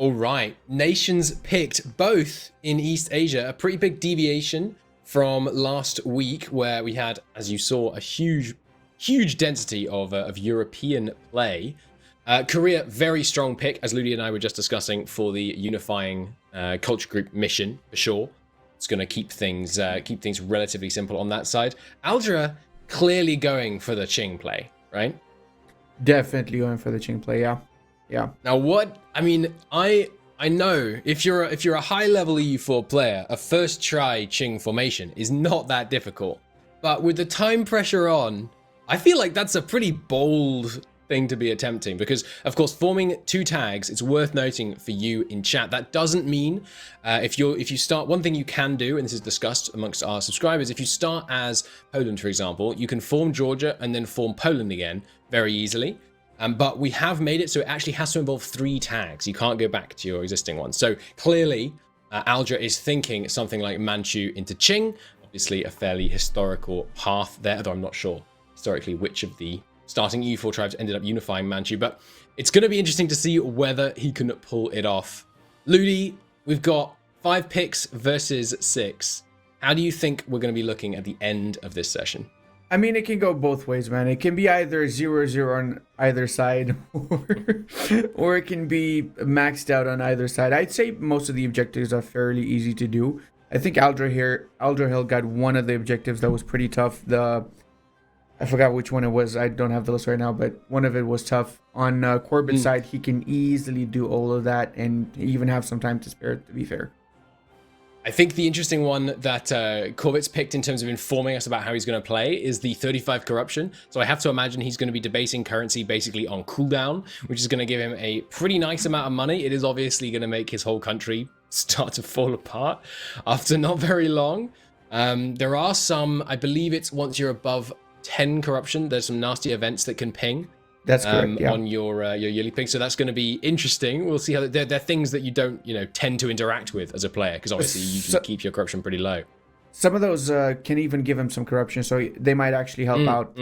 All right, nations picked both in East Asia, a pretty big deviation from last week where we had, as you saw, a huge density of European play. Korea, very strong pick, as Ludi and I were just discussing, for the unifying culture group mission, for sure. It's going to keep things relatively simple on that side. Aldra clearly going for the Qing play, right? Definitely going for the Qing play, yeah. Yeah. Now I know if you're a high level EU4 player, a first try Qing formation is not that difficult. But with the time pressure on, I feel like that's a pretty bold thing to be attempting, because of course forming 2 tags, it's worth noting for you in chat, that doesn't mean if you start, one thing you can do, and this is discussed amongst our subscribers, if you start as Poland, for example, you can form Georgia and then form Poland again very easily. But we have made it so it actually has to involve 3 tags. You can't go back to your existing one. So clearly, Aldra is thinking something like Manchu into Qing. Obviously, a fairly historical path there, though I'm not sure historically which of the starting EU4 tribes ended up unifying Manchu. But it's going to be interesting to see whether he can pull it off. Ludi, we've got 5 picks versus 6. How do you think we're going to be looking at the end of this session? I mean, it can go both ways, man. It can be either 0-0 on either side, or it can be maxed out on either side. I'd say most of the objectives are fairly easy to do. I think Aldrahill got one of the objectives that was pretty tough. I forgot which one it was. I don't have the list right now, but one of it was tough. On Quarbit's side, he can easily do all of that and even have some time to spare, to be fair. I think the interesting one that Corbett's picked in terms of informing us about how he's going to play is the 35 corruption. So I have to imagine he's going to be debasing currency basically on cooldown, which is going to give him a pretty nice amount of money. It is obviously going to make his whole country start to fall apart after not very long. There are some, I believe it's once you're above 10 corruption, there's some nasty events that can ping. That's correct, yeah. On your yearly ping, so that's going to be interesting. We'll see how they're things that you don't tend to interact with as a player, because obviously you can keep your corruption pretty low. Some of those can even give him some corruption, so they might actually help out.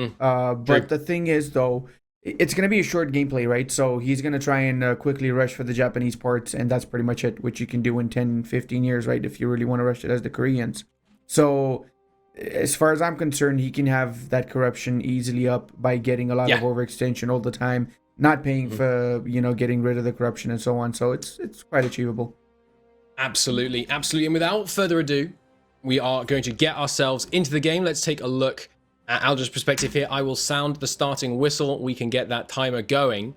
But the thing is, though, it's going to be a short gameplay, right? So he's going to try and quickly rush for the Japanese parts, and that's pretty much it, which you can do in 10, 15 years, right? If you really want to rush it as the Koreans. So as far as I'm concerned, he can have that corruption easily up by getting a lot of overextension all the time, not paying for, getting rid of the corruption and so on. So it's quite achievable. Absolutely. And without further ado, we are going to get ourselves into the game. Let's take a look at Aldra's perspective here. I will sound the starting whistle. We can get that timer going.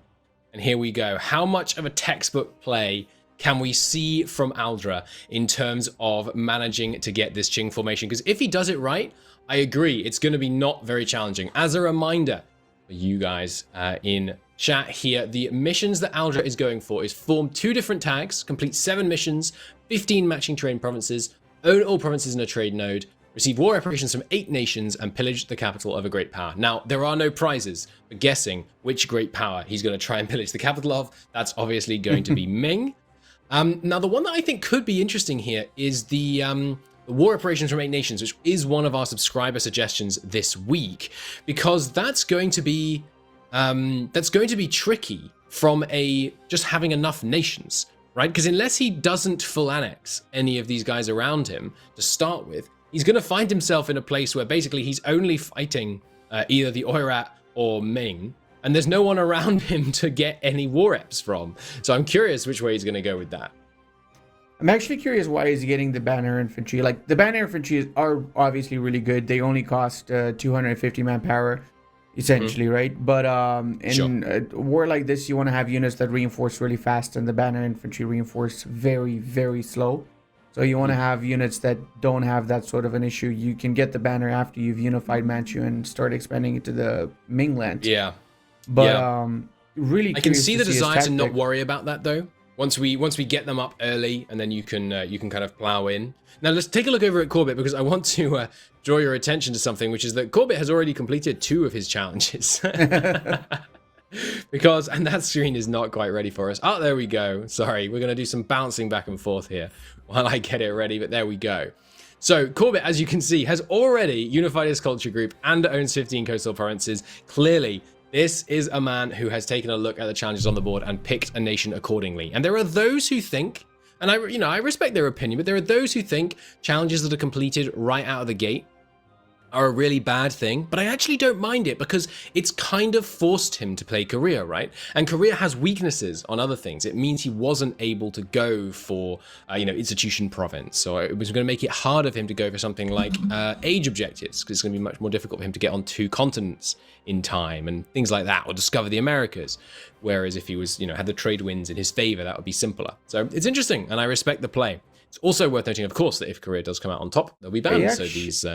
And here we go. How much of a textbook play can we see from Aldra in terms of managing to get this Qing formation? Because if he does it right, I agree, it's going to be not very challenging. As a reminder for you guys in chat here, the missions that Aldra is going for is form 2 different tags, complete 7 missions, 15 matching terrain provinces, own all provinces in a trade node, receive war reparations from 8 nations, and pillage the capital of a great power. Now, there are no prizes for guessing which great power he's going to try and pillage the capital of. That's obviously going to be Ming. Now, the one that I think could be interesting here is the war reparations from 8 nations, which is one of our subscriber suggestions this week, because that's going to be tricky from just having enough nations, right? Because unless he doesn't full annex any of these guys around him to start with, he's going to find himself in a place where basically he's only fighting either the Oirat or Ming, and there's no one around him to get any war reps from. So I'm curious which way he's going to go with that. I'm actually curious why he's getting the banner infantry. Like, the banner infantry are obviously really good. They only cost 250 manpower, essentially, right? But in a war like this, you want to have units that reinforce really fast, and the banner infantry reinforce very, very slow. So you want to have units that don't have that sort of an issue. You can get the banner after you've unified Manchu and start expanding it to the Ming land. Yeah. But really, I can see the desire to not worry about that though. Once we get them up early, and then you can kind of plow in. Now let's take a look over at Corbett, because I want to draw your attention to something, which is that Corbett has already completed 2 of his challenges. And that screen is not quite ready for us. Oh, there we go. Sorry, we're going to do some bouncing back and forth here while I get it ready, but there we go. So Corbett, as you can see, has already unified his culture group and owns 15 coastal provinces. Clearly, This is a man who has taken a look at the challenges on the board and picked a nation accordingly. And there are those who think, and I respect their opinion, but there are those who think challenges that are completed right out of the gate are a really bad thing, but I actually don't mind it because it's kind of forced him to play Korea, right? And Korea has weaknesses on other things. It means he wasn't able to go for, institution province. So it was going to make it harder for him to go for something like age objectives, because it's going to be much more difficult for him to get on 2 continents in time and things like that, or discover the Americas. Whereas if he was, had the trade winds in his favor, that would be simpler. So it's interesting, and I respect the play. It's also worth noting, of course, that if Korea does come out on top, they'll be banned. So these...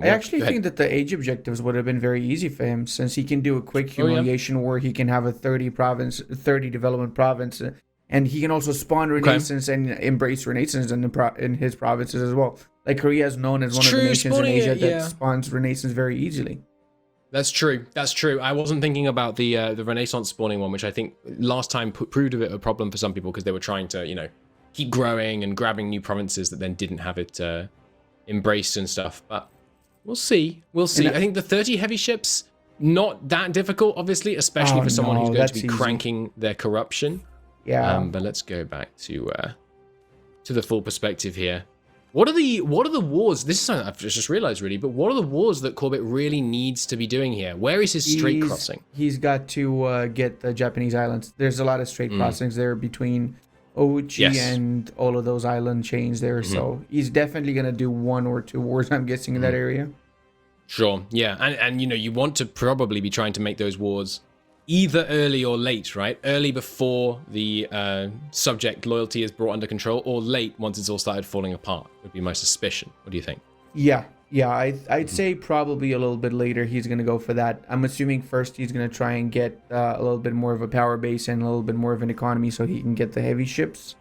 I actually think that the age objectives would have been very easy for him, since he can do a quick humiliation where he can have a 30 development province, and he can also spawn Renaissance and embrace Renaissance in his provinces as well. Like Korea is known as one of the nations in Asia that spawns Renaissance very easily. That's true. That's true. I wasn't thinking about the Renaissance spawning one, which I think last time proved a bit of a problem for some people because they were trying to, keep growing and grabbing new provinces that then didn't have it embraced and stuff. But we'll see. We'll see. I think the 30 heavy ships, not that difficult, obviously, especially for someone who's going to be cranking their corruption. Yeah. But let's go back to the full perspective here. What are the wars? This is something I've just realized, really. But what are the wars that Corbett really needs to be doing here? Where is his strait crossing? He's got to get the Japanese islands. There's a lot of strait crossings there between Ouchi and all of those island chains there. So he's definitely going to do 1 or 2 wars, I'm guessing, in that area. Sure, yeah. And you want to probably be trying to make those wars either early or late, right? Early before the subject loyalty is brought under control, or late once it's all started falling apart, would be my suspicion. What do you think? Yeah, I'd say probably a little bit later he's going to go for that. I'm assuming first he's going to try and get a little bit more of a power base and a little bit more of an economy so he can get the heavy ships.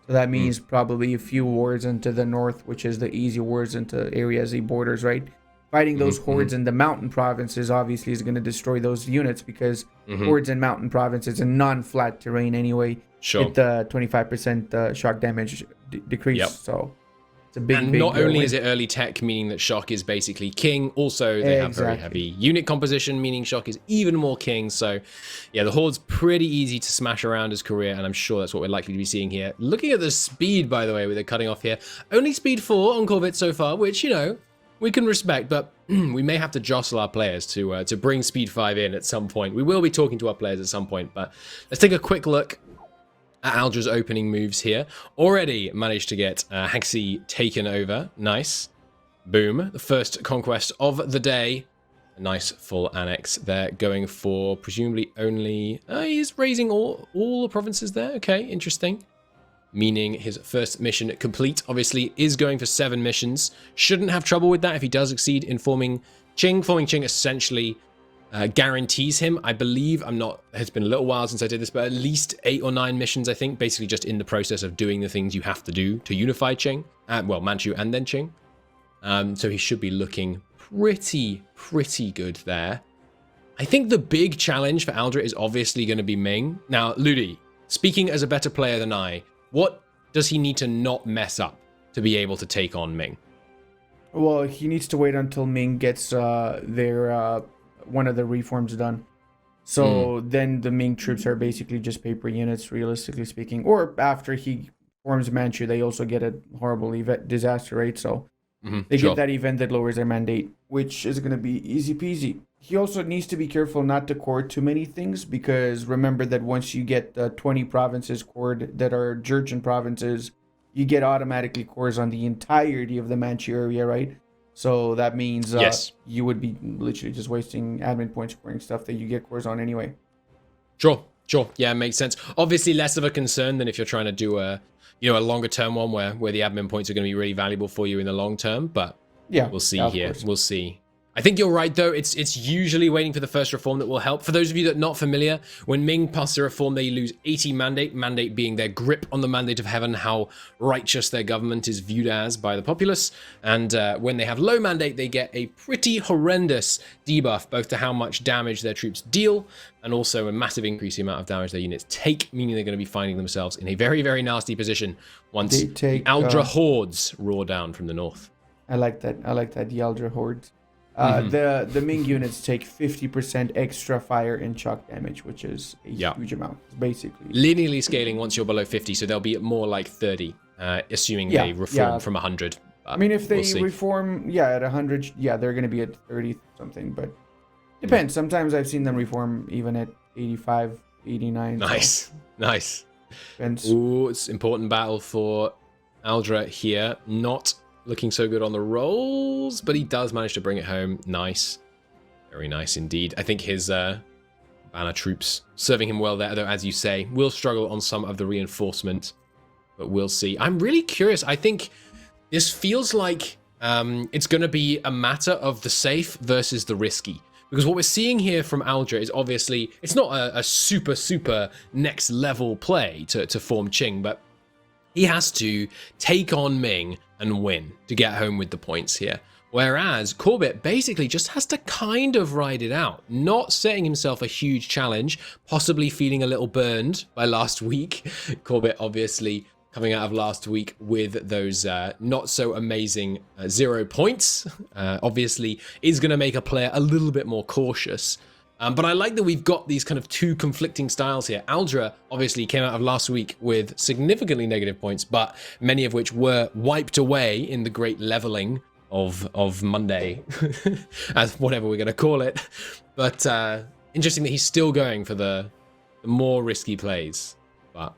So that means probably a few wars into the north, which is the easy wars into areas he borders, right? Fighting those hordes in the mountain provinces obviously is going to destroy those units because hordes in mountain provinces and non-flat terrain anyway get the 25% shock damage decrease. Yep. So it's a big, and big not only win. is it early tech, meaning that shock is basically king, also they have very heavy unit composition, meaning shock is even more king. So yeah, the horde's pretty easy to smash around as Korea, and I'm sure that's what we're likely to be seeing here. Looking at the speed, by the way, with the cutting off here, only speed 4 on Corbett so far, which, we can respect, but we may have to jostle our players to bring speed 5 in at some point. We will be talking to our players at some point, but let's take a quick look at Aldra's opening moves here. Already managed to get Haxi taken over. Nice. Boom. The first conquest of the day. A nice full annex there, going for presumably only... he's raising all the provinces there. Okay, interesting. Meaning his first mission complete, obviously, is going for 7 missions. Shouldn't have trouble with that if he does succeed in forming Qing. Forming Qing essentially guarantees him, I believe, it's been a little while since I did this, but at least 8 or 9 missions, I think, basically just in the process of doing the things you have to do to unify Qing. Manchu and then Qing. So he should be looking pretty good there. I think the big challenge for Aldra is obviously going to be Ming. Now, Ludi, speaking as a better player than I, what does he need to not mess up to be able to take on Ming? Well, he needs to wait until Ming gets their one of the reforms done. So then the Ming troops are basically just paper units, realistically speaking. Or after he forms Manchu, they also get a horrible disaster rate. So they get that event that lowers their mandate, which is going to be easy peasy. He also needs to be careful not to core too many things, because remember that once you get 20 provinces cored that are Jurchen provinces, you get automatically cores on the entirety of the Manchu area, right? So that means you would be literally just wasting admin points coring stuff that you get cores on anyway. Sure. Yeah, makes sense. Obviously less of a concern than if you're trying to do a longer term one where the admin points are going to be really valuable for you in the long term, but yeah, we'll see here. We'll see. I think you're right, though. It's usually waiting for the first reform that will help. For those of you that are not familiar, when Ming passes a reform, they lose 80 mandate being their grip on the mandate of heaven, how righteous their government is viewed as by the populace. And when they have low mandate, they get a pretty horrendous debuff, both to how much damage their troops deal, and also a massive increase in the amount of damage their units take, meaning they're going to be finding themselves in a very, very nasty position once the Aldra hordes roar down from the north. I like that. The Aldra hordes. The Ming units take 50% extra fire and shock damage, which is a huge amount, basically. Linearly scaling once you're below 50, so they'll be at more like 30, assuming they reform from 100. I mean, if they reform, at 100, they're going to be at 30 something, but depends. Sometimes I've seen them reform even at 85, 89. Nice. Depends. Ooh, it's important battle for Aldra here. Not looking so good on the rolls, but he does manage to bring it home. Nice. Very nice indeed. I think his banner troops serving him well there, though, as you say, will struggle on some of the reinforcement, but we'll see. I'm really curious. I think this feels like it's going to be a matter of the safe versus the risky. Because what we're seeing here from Aldra is obviously, it's not a super next level play to form Qing, but he has to take on Ming and win to get home with the points here. Whereas Corbett basically just has to kind of ride it out, not setting himself a huge challenge, possibly feeling a little burned by last week. Corbett obviously coming out of last week with those not so amazing 0 points, obviously is going to make a player a little bit more cautious. But I like that we've got these kind of two conflicting styles here. Aldra obviously came out of last week with significantly negative points, but many of which were wiped away in the great leveling of Monday, as whatever we're going to call it. But interesting that he's still going for the more risky plays. But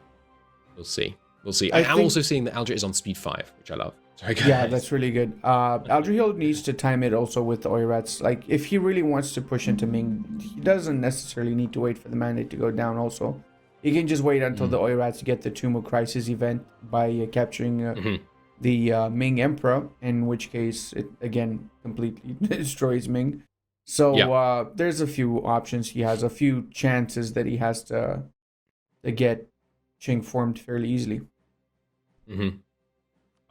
we'll see. We'll see. I'm also seeing that Aldra is on speed 5, which I love. Sorry, guys. Yeah, that's really good. Aldrahill needs to time it also with the Oirats. Like, if he really wants to push into Ming, he doesn't necessarily need to wait for the mandate to go down also. He can just wait until the Oirats get the Tomb of Crisis event by capturing the Ming Emperor, in which case it, again, completely destroys Ming. So there's a few options he has, a few chances that he has to get Qing formed fairly easily.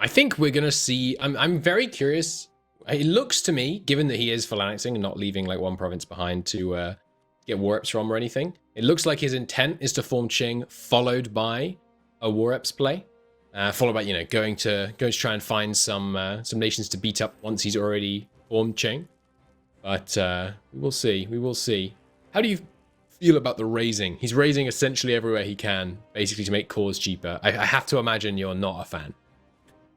I think we're going to see... I'm very curious. It looks to me, given that he is phalanxing and not leaving like one province behind to get war reps from or anything, it looks like his intent is to form Qing, followed by a war reps play, followed by, going to try and find some nations to beat up once he's already formed Qing. But we will see. We will see. How do you feel about the raising? He's raising essentially everywhere he can, basically to make cores cheaper. I have to imagine you're not a fan.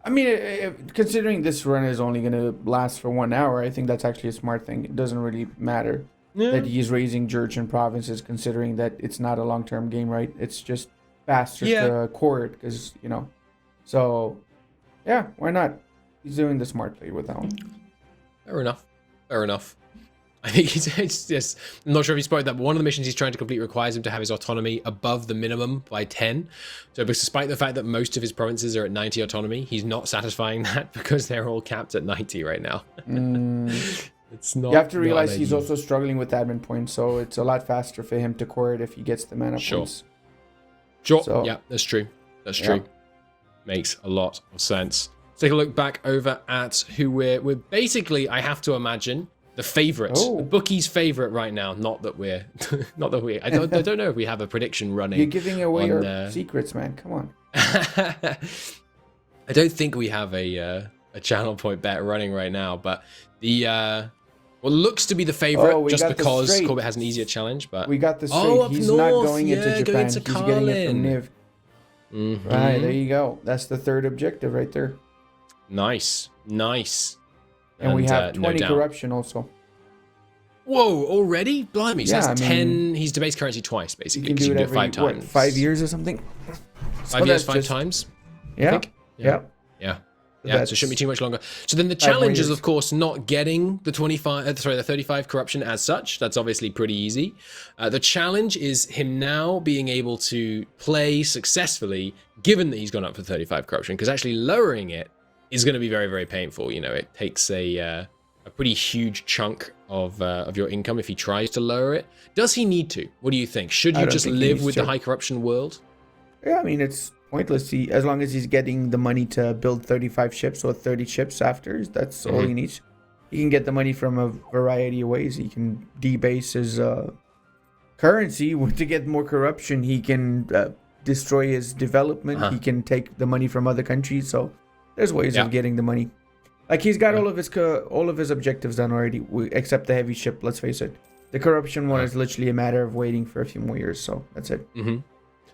I mean, considering this run is only going to last for 1 hour, I think that's actually a smart thing. It doesn't really matter that he's raising Jurchen provinces, considering that it's not a long-term game, right? It's just faster to core it, because, So, yeah, why not? He's doing the smart play with that one. Fair enough. I think it's just, I'm not sure if he spotted that, but one of the missions he's trying to complete requires him to have his autonomy above the minimum by 10. So despite the fact that most of his provinces are at 90 autonomy, he's not satisfying that because they're all capped at 90 right now. It's not. You have to realize he's also struggling with admin points, so it's a lot faster for him to core it if he gets the mana points. Sure, so, yeah, that's true. That's true. Makes a lot of sense. Let's take a look back over at who we're basically, I have to imagine, the favorite, the bookie's favorite right now. Not that we. I don't know if we have a prediction running. You're giving away your secrets, man. Come on. I don't think we have a channel point bet running right now, but the what looks to be the favorite just because Corbett has an easier challenge. But we got the straight. He's not going into Japan. Going into He's getting it from Niv. Right, there you go. That's the third objective right there. Nice. And we have 20 corruption also. Whoa, already? Blimey. So that's 10. He's debased currency twice, basically. You can do it every, 5 times. 5 years or something? 5 years, 5 times? Yeah. Yeah, so it shouldn't be too much longer. So then the challenge is, of course, not getting the 35 corruption as such. That's obviously pretty easy. The challenge is him now being able to play successfully, given that he's gone up for 35 corruption, because actually lowering it is going to be very, very painful. It takes a pretty huge chunk of your income if he tries to lower it. Does he need to? What do you think? Should you just live with the high corruption world? Yeah, I mean, it's pointless. As long as he's getting the money to build 35 ships or 30 ships after, that's all he needs. He can get the money from a variety of ways. He can debase his currency to get more corruption. He can destroy his development. He can take the money from other countries. So there's ways of getting the money. Like he's got all of his objectives done already, except the heavy ship. Let's face it, the corruption one is literally a matter of waiting for a few more years. So that's it.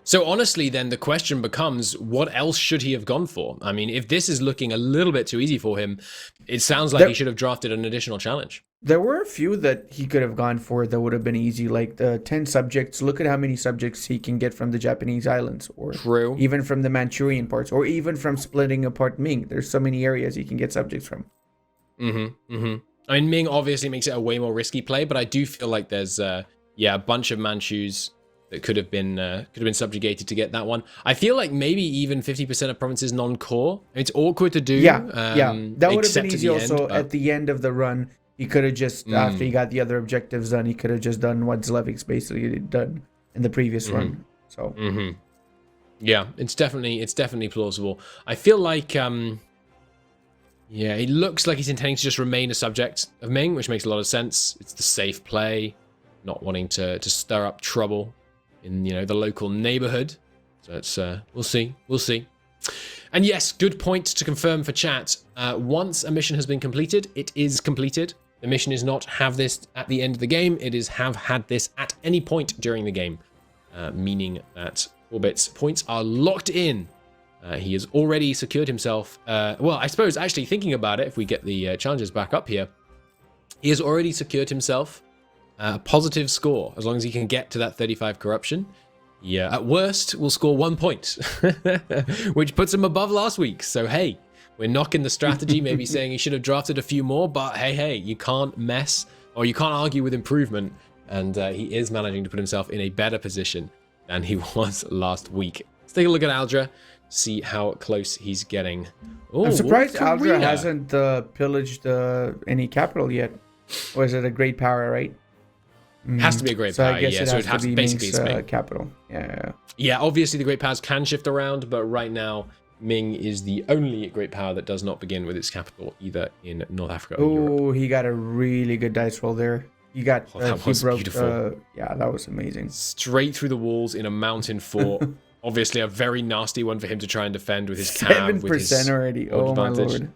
So honestly, then the question becomes, what else should he have gone for? I mean, if this is looking a little bit too easy for him, it sounds like he should have drafted an additional challenge. There were a few that he could have gone for that would have been easy, like the 10 subjects. Look at how many subjects he can get from the Japanese islands, or even from the Manchurian parts, or even from splitting apart Ming. There's so many areas he can get subjects from. I mean, Ming obviously makes it a way more risky play, but I do feel like there's a bunch of Manchus that could have been subjugated to get that one. I feel like maybe even 50% of provinces non-core. It's awkward to do. That would have been easy. Also, at the end of the run, he could have just after he got the other objectives done, he could have just done what Zlevic's basically done in the previous run. So yeah, it's definitely plausible. I feel like it looks like he's intending to just remain a subject of Ming, which makes a lot of sense. It's the safe play, not wanting to stir up trouble in the local neighborhood. So it's we'll see. And yes, good point to confirm for chat. Once a mission has been completed, it is completed. The mission is not have this at the end of the game. It is have had this at any point during the game, meaning that Corbet's points are locked in. He has already secured himself. Well, I suppose actually thinking about it, if we get the challenges back up here, he has already secured himself a positive score as long as he can get to that 35 corruption. Yeah, at worst, will score 1 point, which puts him above last week. So, hey, we're knocking the strategy, maybe saying he should have drafted a few more, but hey, you can't mess or you can't argue with improvement. And he is managing to put himself in a better position than he was last week. Let's take a look at Aldra, see how close he's getting. Ooh, I'm surprised Aldra hasn't pillaged any capital yet. Or is it a great power, right? Has to be a great power, I guess yeah. it So has it has to be basically Ming's capital. Yeah. Yeah, obviously the great powers can shift around, but right now Ming is the only great power that does not begin with its capital either in North Africa or Europe. Oh, he got a really good dice roll there. He got that was beautiful. Yeah, that was amazing. Straight through the walls in a mountain fort. Obviously a very nasty one for him to try and defend with his cav. 7% already. Oh my lord.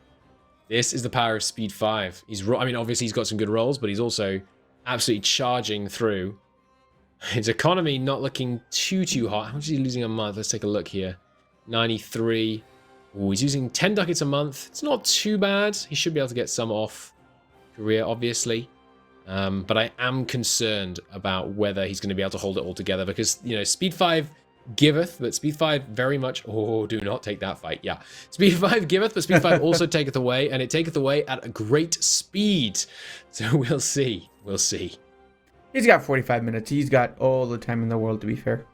This is the power of speed 5. Obviously he's got some good rolls, but he's also absolutely charging through. His economy not looking too hot. How much is he losing a month? Let's take a look here. 93. Ooh, he's using 10 ducats a month. It's not too bad. He should be able to get some off Korea, obviously. But I am concerned about whether he's going to be able to hold it all together because, speed 5 giveth, but speed 5 very much... Oh, do not take that fight. Yeah. Speed 5 giveth, but speed 5 also taketh away, and it taketh away at a great speed. So we'll see. We'll see. He's got 45 minutes. He's got all the time in the world, to be fair.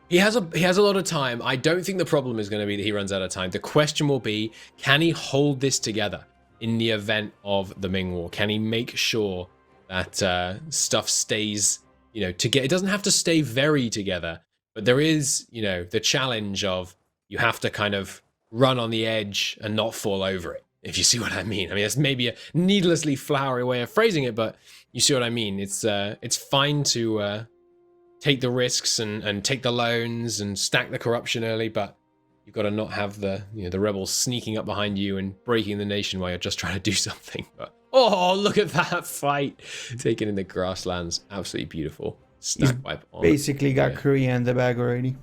He has a lot of time. I don't think the problem is going to be that he runs out of time. The question will be, can he hold this together in the event of the Ming War? Can he make sure that stuff stays, together? It doesn't have to stay very together, but there is, the challenge of you have to kind of run on the edge and not fall over it, if you see what I mean. I mean, that's maybe a needlessly flowery way of phrasing it, but you see what I mean. It's fine to take the risks and take the loans and stack the corruption early, but you've got to not have the rebels sneaking up behind you and breaking the nation while you're just trying to do something. But oh, look at that fight taken in the grasslands. Absolutely beautiful. Stack wipe on. Basically got Korea in the bag already.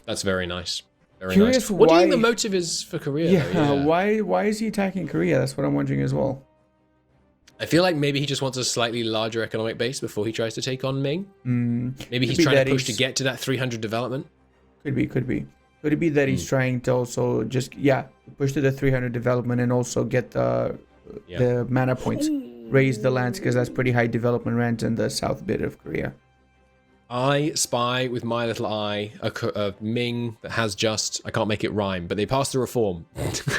That's very nice. Very Curious nice. What do you why- think the motive is for Korea? Yeah, though? why is he attacking Korea? That's what I'm wondering as well. I feel like maybe he just wants a slightly larger economic base before he tries to take on Ming. Maybe he's trying to push to get to that 300 development. Could be. Could it be that he's trying to also just push to the 300 development and also get the mana points, raise the lands, because that's pretty high development rent in the south bit of Korea. I spy with my little eye a Ming that has I can't make it rhyme, but they passed a reform.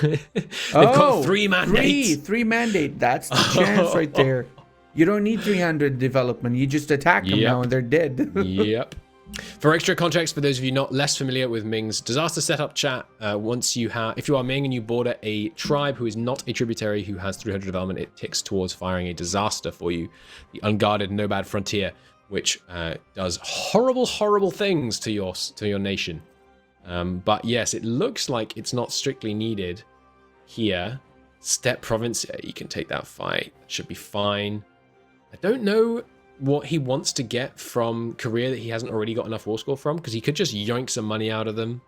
They've got 3 mandates. Three mandate. That's the chance right there. You don't need 300 development. You just attack them now and they're dead. Yep. For extra context, for those of you not less familiar with Ming's disaster setup chat, if you are Ming and you border a tribe who is not a tributary who has 300 development, it ticks towards firing a disaster for you, the unguarded Nomad Frontier, which does horrible things to your nation. But yes, it looks like it's not strictly needed here. Steppe province, yeah, you can take that fight. Should be fine. I don't know what he wants to get from Korea that he hasn't already got enough war score from, because he could just yoink some money out of them.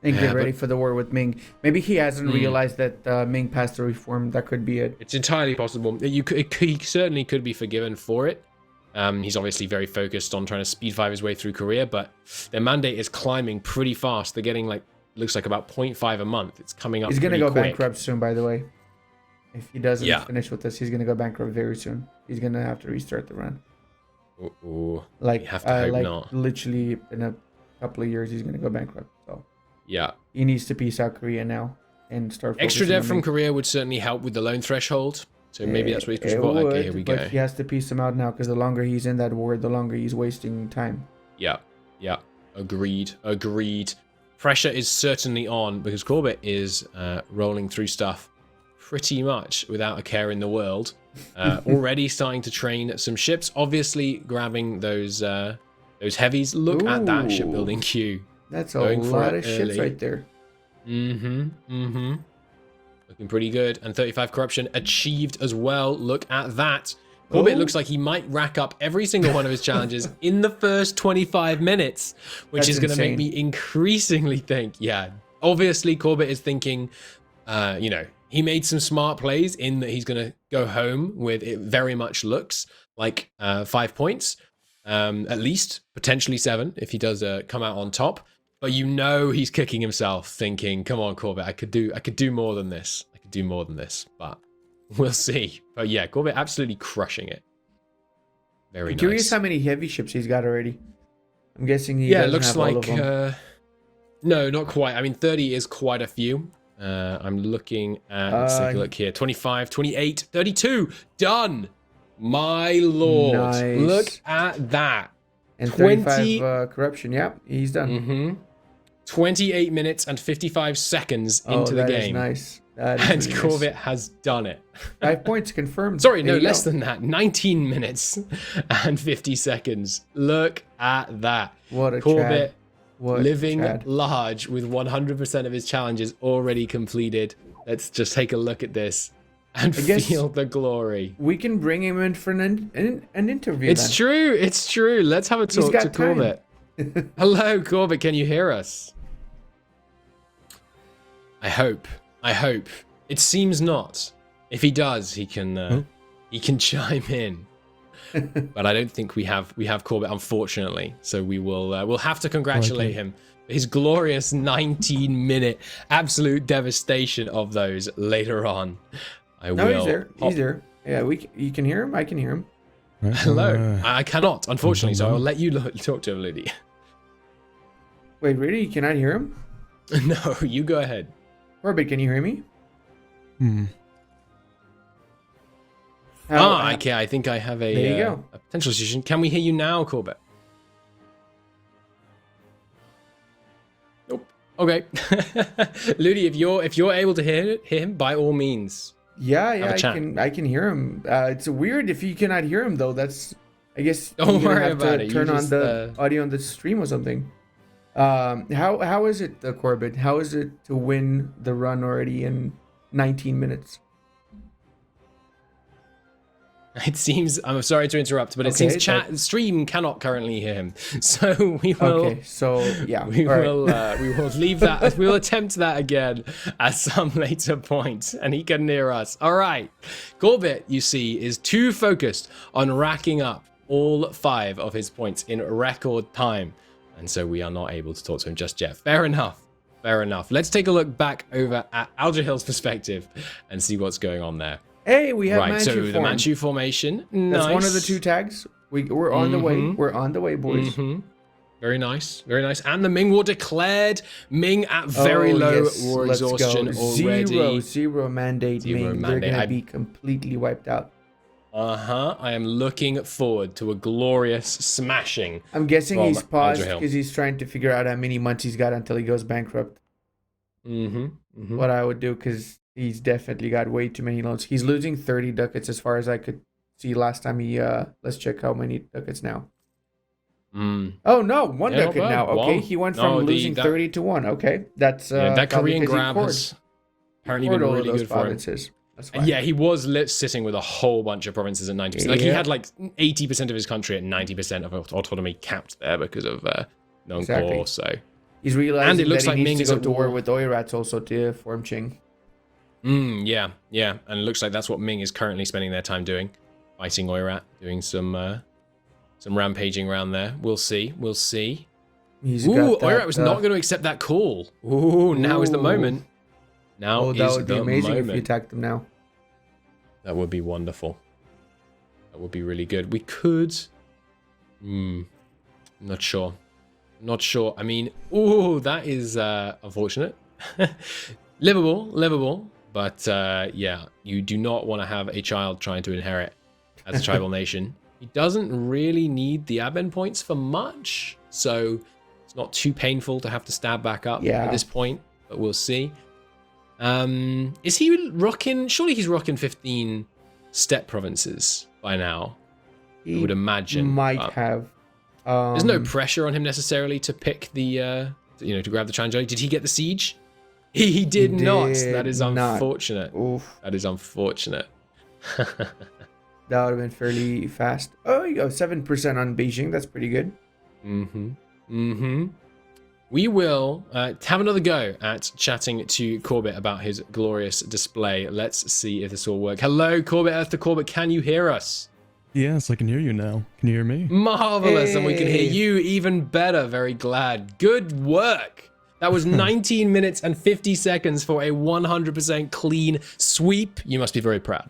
And get ready for the war with Ming. Maybe he hasn't realized that Ming passed the reform. That could be it. It's entirely possible. He certainly could be forgiven for it. He's obviously very focused on trying to speed 5 his way through Korea, but their mandate is climbing pretty fast. They're getting looks like about 0.5 a month. It's coming up. He's gonna go bankrupt soon, by the way. If he doesn't finish with this, he's gonna go bankrupt very soon. He's gonna have to restart the run. Ooh, like you have to hope not. Literally in a couple of years, he's gonna go bankrupt. So yeah, he needs to peace out Korea now and start. Extra debt from Korea would certainly help with the loan threshold. So maybe that's what he's pushing for. Okay, here we go. But he has to piece him out now, because the longer he's in that war, the longer he's wasting time. Yeah. Agreed. Pressure is certainly on, because Corbett is rolling through stuff pretty much without a care in the world. Already starting to train some ships. Obviously grabbing those heavies. Look at that shipbuilding queue. That's a lot of ships right there. Looking pretty good. And 35 corruption achieved as well. Look at that. Corbett looks like he might rack up every single one of his challenges in the first 25 minutes, which is going to make me increasingly think, yeah, obviously Corbett is thinking, he made some smart plays in that he's going to go home with, it very much looks like 5 points, at least potentially 7 if he does come out on top. But he's kicking himself, thinking, "Come on, Corbett, I could do more than this. But we'll see." But yeah, Corbett absolutely crushing it. Very nice. Curious how many heavy ships he's got already. I'm guessing he it looks have like all of them. no, not quite. I mean, 30 is quite a few. I'm looking at, let's take a look here. 25, 28, 32, done. My lord, nice. Look at that. And 35 corruption. Yeah, he's done. 28 minutes and 55 seconds into the game. Nice. And really Corbett has done it. 5 points confirmed. Sorry, no, less than that. 19 minutes and 50 seconds. Look at that. What a Corbett living large with 100% of his challenges already completed. Let's just take a look at this and feel the glory. We can bring him in for an interview. It's true. Let's have a talk to Corbett. Hello, Corbett. Can you hear us? I hope. It seems not. If he does, he can chime in. But I don't think we have Corbett, unfortunately. So we'll have to congratulate him for his glorious 19-minute absolute devastation of those later on. He's there. He's there. Yeah, you can hear him. I can hear him. Hello. I cannot, unfortunately. So I'll let you talk to him, Lily. Wait, really? You cannot hear him? No, you go ahead. Corbett, can you hear me? Okay. I think I have a potential solution. Can we hear you now, Corbett? Nope. Okay. Ludi, if you're able to hear him, by all means. Yeah, I can hear him. It's weird if you cannot hear him though. That's, I guess, don't worry about it. Turn on the audio on the stream or something. How is it, Corbett? How is it to win the run already in 19 minutes? It seems, I'm sorry to interrupt, but it seems stream cannot currently hear him. So we will. Okay, so yeah, we will leave that. We will attempt that again at some later point, and he can hear us. All right, Corbett, you see, is too focused on racking up all 5 of his points in record time, and so we are not able to talk to him just yet. Fair enough. Let's take a look back over at Aldrahill's perspective and see what's going on there. Hey, we have Manchu form. The Manchu formation. Nice. That's one of the 2 tags. We're on the way. We're on the way, boys. Very nice. And the Ming war declared. Ming at very low war exhaustion already. Zero mandate. Ming. They're going to be completely wiped out. I am looking forward to a glorious smashing. I'm guessing he's paused because he's trying to figure out how many months he's got until he goes bankrupt. What I would do, because he's definitely got way too many loans. He's losing 30 ducats as far as I could see last time he... let's check how many ducats now. Oh, no. 1 ducat now. Okay, he went from losing 30 to 1. Okay, that's... that Korean grab has Apparently Poured been all of really those good for him. provinces. That's And fine. yeah, he was sitting with a whole bunch of provinces at 90%. Like he Yeah. had like 80% of his country at 90% of autonomy capped there because of non-core. Exactly. So He's realizing and it looks that like he Ming needs is to go at to war war. with Oirats also to form Qing. Yeah, and it looks like that's what Ming is currently spending their time doing, fighting Oirat, doing some rampaging around there. We'll see. He's Ooh, got that, Oirat was not going to accept that call. Ooh, now is the moment. Now that is would be the amazing moment. if you attacked them now. That would be wonderful. That would be really good. We could. Not sure. I mean, ooh, that is unfortunate. Livable. But yeah, you do not want to have a child trying to inherit as a tribal nation. He doesn't really need the admin points for much, so it's not too painful to have to stab back up at this point, but we'll see. Is he rocking? Surely he's rocking 15 steppe provinces by now. I would imagine. Might have. There's no pressure on him necessarily to pick the, to grab the challenge. Did he get the siege? He did not. That is unfortunate. Oof. That is unfortunate. That would have been fairly fast. Oh, you go 7% on Beijing. That's pretty good. We will have another go at chatting to Corbett about his glorious display. Let's see if this will work. Hello, Corbett, Earth to Corbett. Can you hear us? Yes, I can hear you now. Can you hear me? Marvelous, and we can hear Hey. you even better. Very glad. Good work. That was 19 minutes and 50 seconds for a 100% clean sweep. You must be very proud.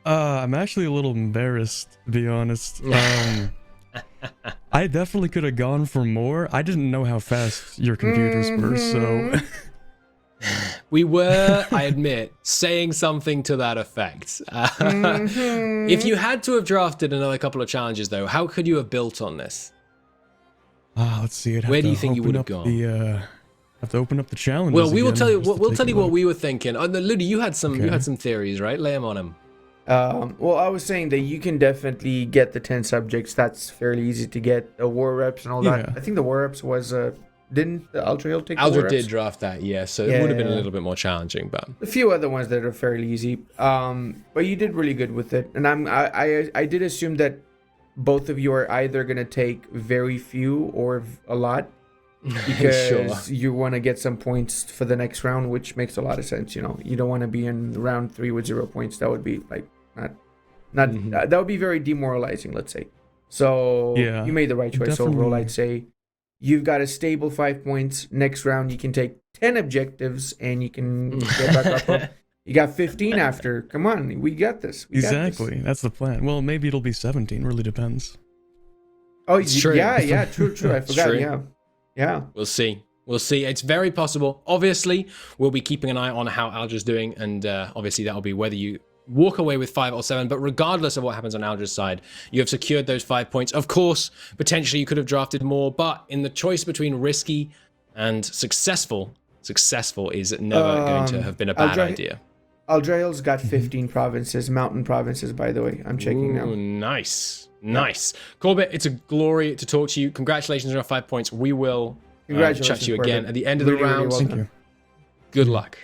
I'm actually a little embarrassed, to be honest. I definitely could have gone for more. I didn't know how fast your computers were, so... We were, I admit, saying something to that effect. If you had to have drafted another couple of challenges, though, how could you have built on this? Let's see. Where do you think you would have gone? Have to open up the challenges. Well, we will tell you. again, just to We'll take tell a you what look. we were thinking. Ludi, you had some. You had some theories, right? Lay them on him. Well, I was saying that you can definitely get the 10 subjects. That's fairly easy to get. The war reps and all that. Yeah. I think the war reps was... didn't the Aldrahill take the Aldra war did reps? draft that, yeah. So it would have been a Yeah. little bit more challenging, but A few other ones that are fairly easy. But you did really good with it. And I did assume that both of you are either going to take very few or a lot. Because you want to get some points for the next round, which makes a lot of sense. You don't want to be in round 3 with 0 points. That would be like not that would be very demoralizing, let's say. So Yeah, you made the right choice definitely. overall. I'd say you've got a stable 5 points. Next round you can take 10 objectives and you can get back up. You got 15 after. Come on, we got this. We got this. Exactly. That's the plan. Well, maybe it'll be 17. Really depends. Oh, It's true. yeah, true. I forgot. true. Yeah. we'll see. It's very possible. Obviously, we'll be keeping an eye on how Aldra's doing, and obviously that'll be whether you walk away with 5 or 7. But regardless of what happens on Aldra's side, you have secured those 5 points. Of course, potentially you could have drafted more, but in the choice between risky and successful is never going to have been a bad idea. Aldrahill's got 15 provinces, mountain provinces, by the way. I'm checking Ooh, now. Nice. Corbett, it's a glory to talk to you. Congratulations on your 5 points. We will chat Congratulations, to you Corbett. again at the end of the Really, really round. well Thank done. you. Good luck.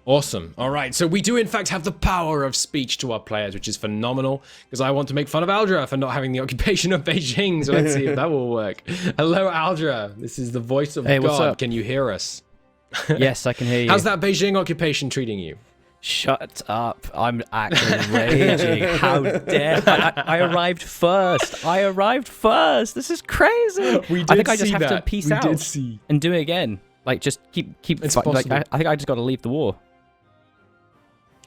Awesome. All right. So we do, in fact, have the power of speech to our players, which is phenomenal because I want to make fun of Aldra for not having the occupation of Beijing. So let's see if that will work. Hello, Aldra. This is the voice of Hey, what's God. up? Can you hear us? Yes, I can hear you. How's that Beijing occupation treating you? Shut up. I'm actually raging. How dare I arrived first. This is crazy. We I did think I just see have to that. peace We out did see. and do it again. Like, just keep It's like, possible. I think I just got to leave the war.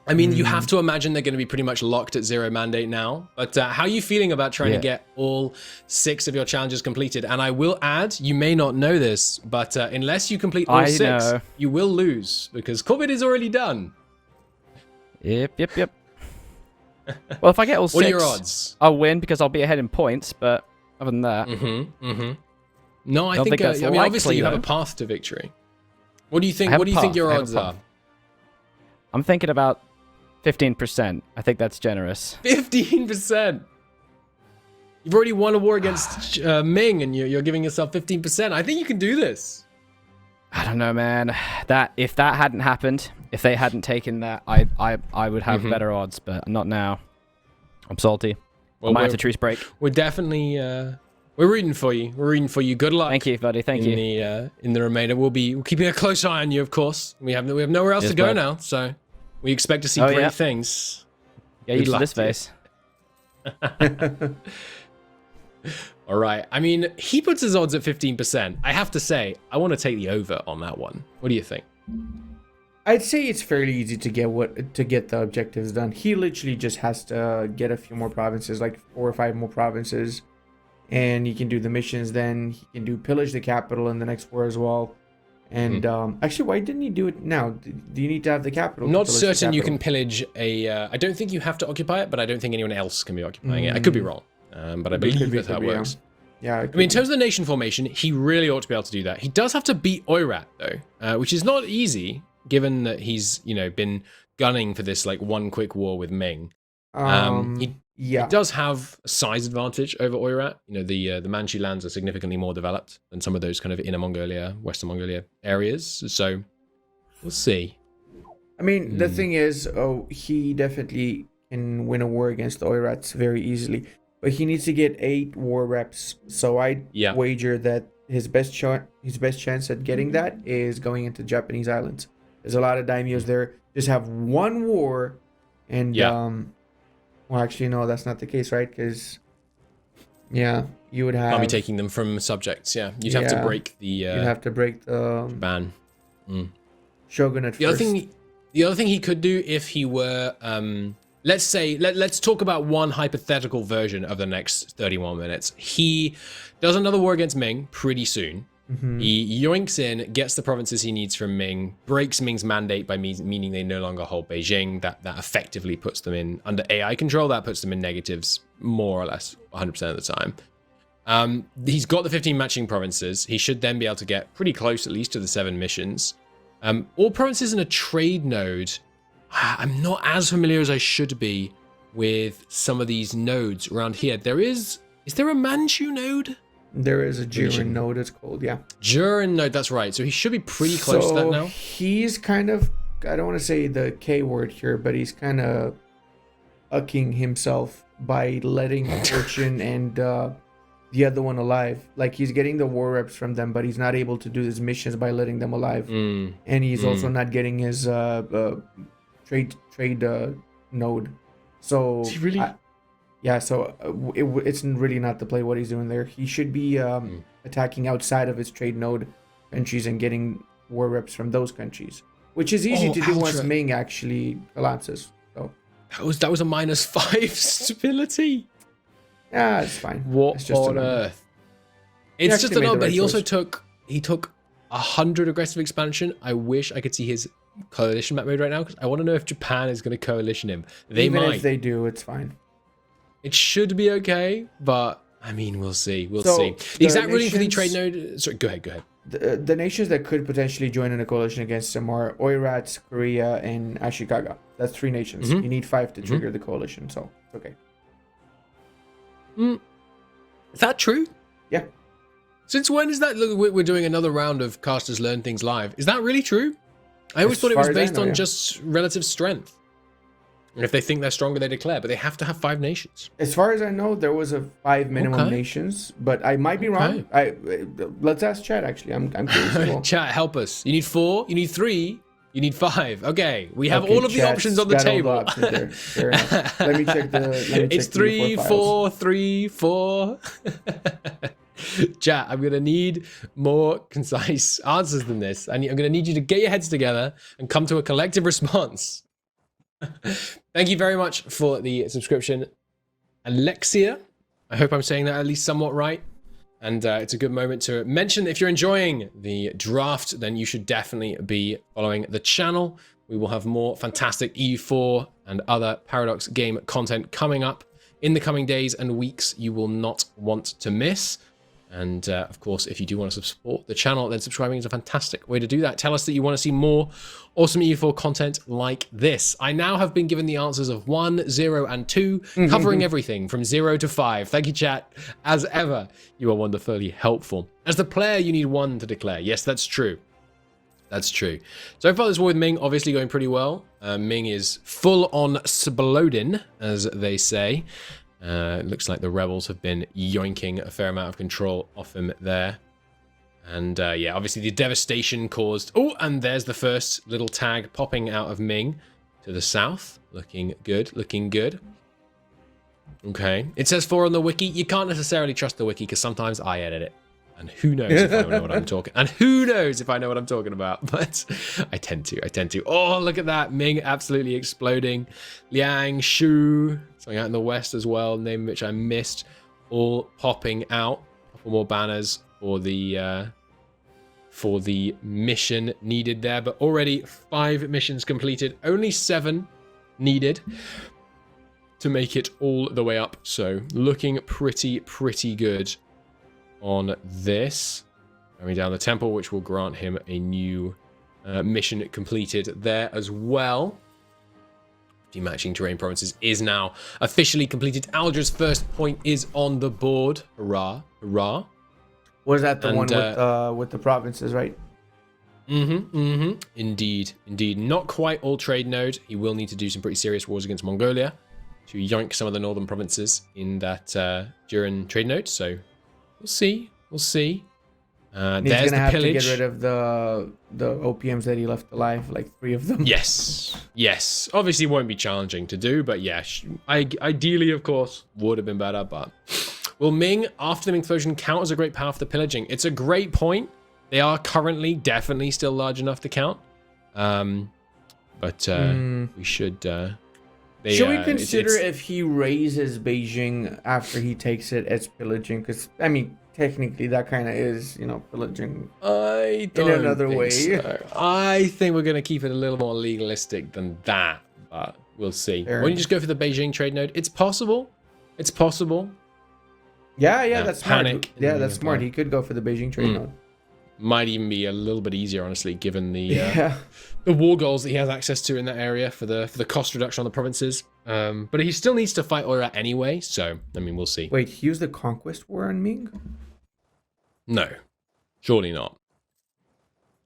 I mean, you have to imagine they're going to be pretty much locked at 0 mandate now. But how are you feeling about trying to get all 6 of your challenges completed? And I will add, you may not know this, but unless you complete all I 6, know. you will lose because Corbett is already done. Yep. Well, if I get all 6, What are your odds? I'll win because I'll be ahead in points. But other than that, No, I Don't think, think that's I mean, obviously likely, you have a though. path to victory. What do you think? I have What do a you think path. your I have a odds are? path. I'm thinking about 15%. I think that's generous. 15%. You've already won a war against Ming, and you're giving yourself 15%. I think you can do this. I don't know, man. That if that hadn't happened, if they hadn't taken that, I would have better odds, but not now. I'm salty. Well, I might have to truce break. We're definitely we're rooting for you. We're rooting for you. Good luck. Thank you, buddy. Thank you. In the remainder, we'll be keeping a close eye on you, of course. We have nowhere else to go now, so we expect to see great things. Get used to this face. All right. I mean, he puts his odds at 15%. I have to say, I want to take the over on that one. What do you think? I'd say it's fairly easy to get the objectives done. He literally just has to get a few more provinces, like 4 or 5 more provinces, and he can do the missions. Then he can pillage the capital in the next war as well. And actually, why didn't he do it now? Do you need to have the capital? Not certain you can pillage a. I don't think you have to occupy it, but I don't think anyone else can be occupying it. I could be wrong, but I believe that's how it works. Yeah. I mean, in terms of the nation formation, he really ought to be able to do that. He does have to beat Oirat though, which is not easy, given that he's been gunning for this like one quick war with Ming. He does have a size advantage over Oirat. The Manchu lands are significantly more developed than some of those kind of inner Mongolia, Western Mongolia areas. So we'll see. I mean, the thing is, he definitely can win a war against the Oirats very easily, but he needs to get 8 war reps. So I wager that his best chance at getting that is going into Japanese islands. There's a lot of daimyos there. Just have one war, and well, actually, no, that's not the case, right? Because you would have. Can't be taking them from subjects. Yeah, you'd have to break the. You'd have to break the ban. Shogunate. The other thing he could do if he were, let's say, let's talk about one hypothetical version of the next 31 minutes. He does another war against Ming pretty soon. He yoinks in, gets the provinces he needs from Ming, breaks Ming's mandate by meaning they no longer hold Beijing. That effectively puts them in under AI control. That puts them in negatives more or less 100% of the time. He's got the 15 matching provinces. He should then be able to get pretty close, at least, to the 7 missions. All provinces in a trade node. I'm not as familiar as I should be with some of these nodes around here. Is there a Manchu node? There is a Jurin node, it's called, Jurin node, that's right. So he should be pretty close to that now. He's kind of, I don't want to say the K word here, but he's kind of ucking himself by letting Fortune and the other one alive. Like, he's getting the war reps from them, but he's not able to do his missions by letting them alive. And he's also not getting his trade node. So is he really? It's really not the play what he's doing there. He should be attacking outside of his trade node countries and getting war reps from those countries, which is easy to do once Ming actually collapses. So that was a -5 stability. Yeah, it's fine. What it's just on earth? It's just a number, but he also took 100 aggressive expansion. I wish I could see his coalition map mode right now, because I want to know if Japan is going to coalition him. Even if they do, it's fine. It should be okay, but I mean, we'll see. We'll see. The exact ruling for the trade node. Sorry, go ahead. The nations that could potentially join in a coalition against him are Oirats, Korea, and Ashikaga. That's 3 nations. You need 5 to trigger the coalition, so it's okay. Is that true? Yeah. Since when is that? Look, we're doing another round of Casters Learn Things Live. Is that really true? I always thought it was based on just relative strength. And if they think they're stronger, they declare. But they have to have 5 nations. As far as I know, there was a 5 minimum nations, but I might be wrong. Let's ask chat. Actually, I'm curious. Well. Chat, help us. You need 4. You need 3. You need 5. Okay, we have all of the options on the table. Let me check it's 3, 4, 3, 4. Chat, I'm going to need more concise answers than this. I'm going to need you to get your heads together and come to a collective response. Thank you very much for the subscription, Alexia. I hope I'm saying that at least somewhat right. And it's a good moment to mention, if you're enjoying the draft, then you should definitely be following the channel. We will have more fantastic EU4 and other Paradox game content coming up in the coming days and weeks you will not want to miss. And of course, if you do want to support the channel, then subscribing is a fantastic way to do that. Tell us that you want to see more awesome EU4 content like this. I now have been given the answers of 1, 0, and 2, covering everything from 0 to 5. Thank you, chat. As ever, you are wonderfully helpful. As the player, you need 1 to declare. Yes, that's true. That's true. So far, this war with Ming obviously going pretty well. Ming is full on splodin, as they say. It looks like the rebels have been yoinking a fair amount of control off him there. And yeah, obviously the devastation caused... Oh, and there's the first little tag popping out of Ming to the south. Looking good, looking good. Okay. It says 4 on the wiki. You can't necessarily trust the wiki because sometimes I edit it. And who knows if I know what I'm talking... And who knows if I know what I'm talking about. But I tend to. Oh, look at that. Ming absolutely exploding. Liang, Shu, something out in the west as well, name which I missed, all popping out. A couple more banners for the mission needed there. But already 5 missions completed. Only 7 needed to make it all the way up. So looking pretty good on this. Going down the temple, which will grant him a new mission completed there as well. Dematching terrain provinces is now officially completed. Aldra's first point is on the board. Hurrah, hurrah. Was that the one with the provinces, right? Indeed. Not quite all trade node. He will need to do some pretty serious wars against Mongolia to yoink some of the northern provinces in that Duran trade node. So we'll see. He's There's gonna the have pillage. to get rid of the OPMs that he left alive, like 3 of them. Yes. Obviously, won't be challenging to do, but yeah, ideally, of course, would have been better. But will Ming, after the Ming explosion, count as a great power for the pillaging? It's a great point. They are currently definitely still large enough to count, but we should. Should we consider if he raises Beijing after he takes it as pillaging? Because I mean, technically, that kind of is, pillaging. I don't in another think way. So. I think we're going to keep it a little more legalistic than that, but we'll see. Why don't you just go for the Beijing trade node? It's possible. Yeah, that's smart. Panic Yeah, that's smart. He could go for the Beijing trade node. Might even be a little bit easier, honestly, given the war goals that he has access to in that area for the cost reduction on the provinces. But he still needs to fight Aldra anyway, so I mean, we'll see. Wait, he used the conquest war on Ming? No, surely not.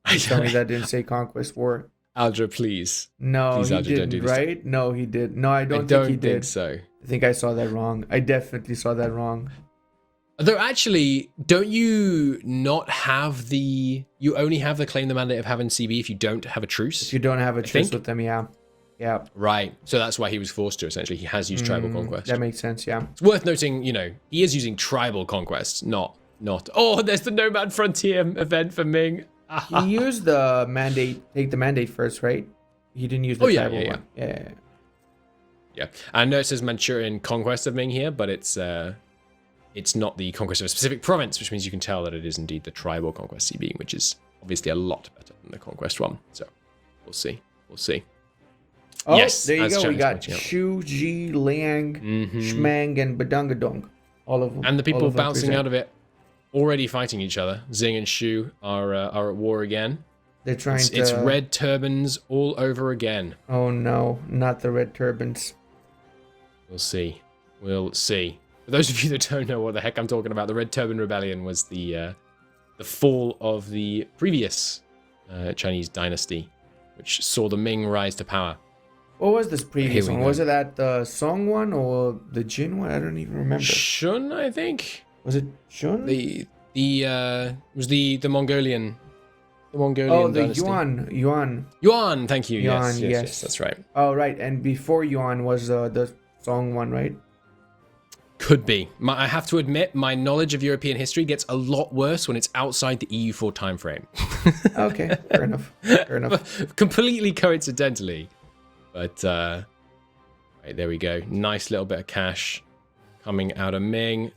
Tell me that didn't say conquest war. Aldra, please. No, please, he Aldra, didn't, don't do this. right? No, he did. No, I don't think he did. So. I think I saw that wrong. I definitely saw that wrong. Though actually, don't you not have you only have the claim the mandate of having CB if you don't have a truce? If you don't have a truce with them, yeah. Right. So that's why he was forced to, essentially. He has used tribal conquest. That makes sense, yeah. It's worth noting, he is using tribal conquest, not... Oh, there's the Nomad Frontier event for Ming. He used the mandate, take the mandate first, right? He didn't use the tribal one. Yeah. I know it says Manchurian conquest of Ming here, but it's not the conquest of a specific province, which means you can tell that it is indeed the tribal conquest CB, which is obviously a lot better than the conquest one. So we'll see. Oh, yes, there you go. Chinese We got pointing out. Shu, Ji, Liang, Shmang, and Badangadong. All of them. And the people all of them bouncing present. out of it already fighting each other. Xing and Shu are at war again. They're trying to... It's red turbans all over again. Oh no, not the red turbans. We'll see. For those of you that don't know what the heck I'm talking about, the Red Turban Rebellion was the fall of the previous Chinese dynasty, which saw the Ming rise to power. What was this previous Here we one? go. Was it that the Song one or the Jin one? I don't even remember. Shun, I think. Was it Shun? It was the Mongolian. Oh, the dynasty. Yuan. Thank you. Yuan, Yes, that's right. Oh, right. And before Yuan was the Song one, right? Could be. I have to admit, my knowledge of European history gets a lot worse when it's outside the EU4 timeframe. Okay, fair enough. Completely coincidentally. But, right, there we go. Nice little bit of cash coming out of Ming.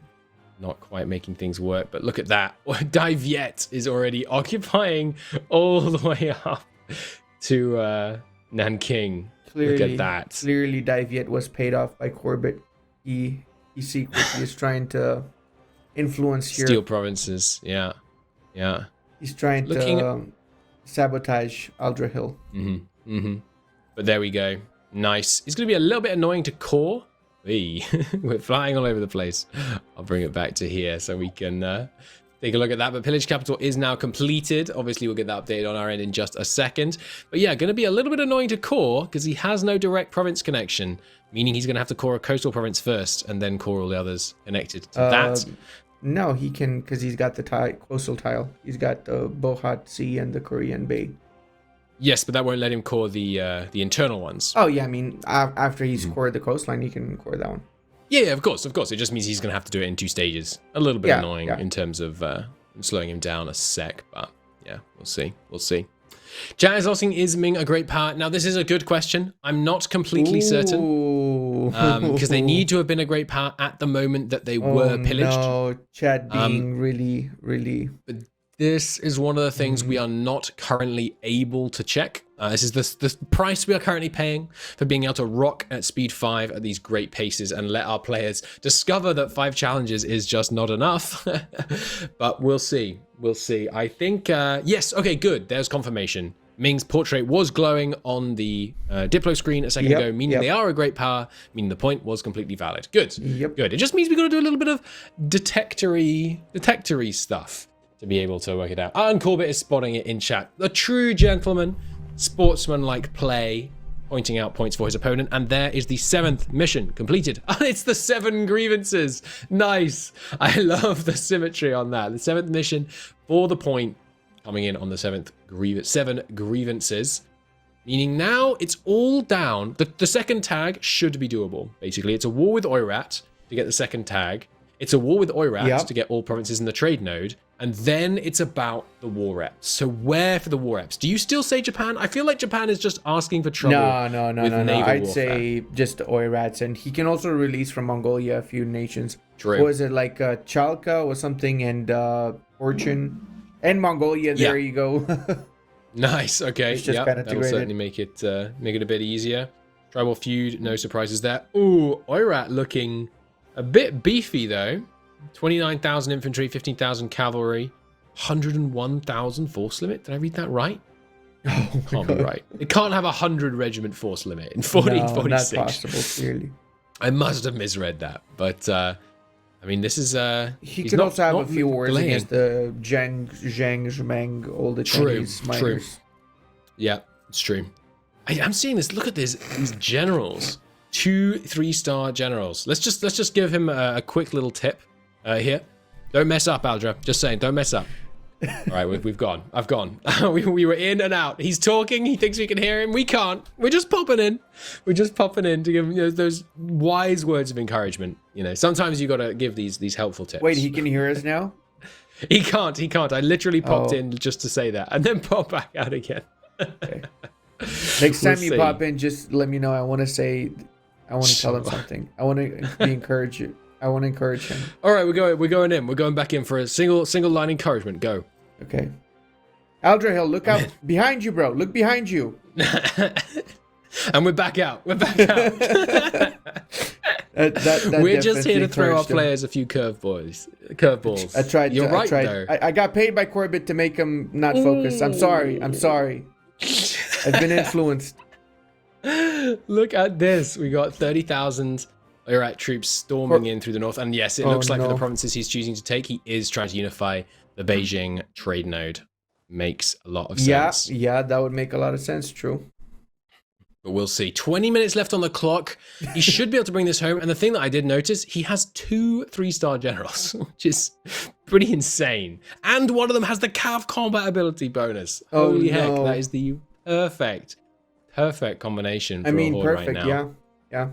Not quite making things work, but look at that. Dai Viet is already occupying all the way up to Nanking. Look at that. Clearly, Dai Viet was paid off by Corbett. He secretly is trying to influence here. Steal provinces, yeah. He's trying to sabotage Aldrahill. But there we go. Nice. It's going to be a little bit annoying to core. We're flying all over the place. I'll bring it back to here so we can take a look at that. But Pillage Capital is now completed. Obviously, we'll get that updated on our end in just a second. But yeah, going to be a little bit annoying to core because he has no direct province connection, meaning he's going to have to core a coastal province first and then core all the others connected to that. No, he can, because he's got the coastal tile. He's got the Bohat Sea and the Korean Bay. Yes, but that won't let him core the internal ones. Oh, yeah, I mean, after he's cored the coastline, he can core that one. Yeah, of course. It just means he's going to have to do it in 2 stages. A little bit annoying in terms of slowing him down a sec, but yeah, we'll see. We'll see. Chat is asking, is Ming a great power? Now, this is a good question. I'm not completely certain. Because they need to have been a great power at the moment that they were pillaged. No, Chat being really, really... But this is one of the things we are not currently able to check. This is the price we are currently paying for being able to rock at speed 5 at these great paces and let our players discover that 5 challenges is just not enough. But we'll see. We'll see. I think, yes, okay, good. There's confirmation. Ming's portrait was glowing on the Diplo screen a second ago, meaning they are a great power, meaning the point was completely valid. Good. Good. It just means we got to do a little bit of detectory stuff to be able to work it out. And Corbett is spotting it in chat. A true gentleman, sportsman-like play, pointing out points for his opponent. And there is the 7th mission completed. And it's the 7 grievances. Nice. I love the symmetry on that. The 7th mission for the point coming in on the 7 grievances. Meaning now it's all down. The second tag should be doable. Basically, it's a war with Oirat to get the second tag. It's a war with Oirat to get all provinces in the trade node. And then it's about the war reps. So where for the war reps? Do you still say Japan? I feel like Japan is just asking for trouble. No. I'd say just the Oirats. And he can also release from Mongolia a few nations. True. What was it, like Chalka or something, and Fortune? And Mongolia, there you go. Nice, okay. It's just that'll certainly make it a bit easier. Tribal feud, no surprises there. Ooh, Oirat looking a bit beefy though. 29,000 infantry, 15,000 cavalry, 101,000 force limit. Did I read that right? Oh, can't be right. It can't have 100 regiment force limit in 1446. Not possible, clearly. I must have misread that, but I mean, this is he could also have a few wars against the Zhang, all the Chinese miners. True. Yeah, it's true. I'm seeing this. Look at these generals. 2 3-star generals. Let's just give him a quick little tip here. Don't mess up, Aldra. Just saying, don't mess up. All right, we've gone. I've gone. we were in and out. He's talking. He thinks we can hear him. We can't. We're just popping in. We're just popping in to give him those wise words of encouragement. Sometimes you got to give these helpful tips. Wait, he can hear us now? He can't. I literally popped in just to say that and then pop back out again. Okay. Next time you pop in, just let me know. I want to tell him something. I want to encourage you. I want to encourage him. All right, we're going in. We're going back in for a single line encouragement. Go. Okay. Aldrahill, look out behind you, bro. Look behind you. And we're back out. We're just here to throw our players a few curveballs. I tried. You're right, I tried. though. I got paid by Corbett to make him not focus. I'm sorry. I've been influenced. Look at this. We got 30,000 Iraq troops storming in through the north. And yes, it looks like for the provinces he's choosing to take, he is trying to unify the Beijing trade node. Makes a lot of sense. Yeah, that would make a lot of sense. True. But we'll see. 20 minutes left on the clock. He should be able to bring this home. And the thing that I did notice, he has 2 3-star generals, which is pretty insane. And one of them has the Cav combat ability bonus. Holy heck, that is the perfect combination for a horde perfect, right now. Yeah.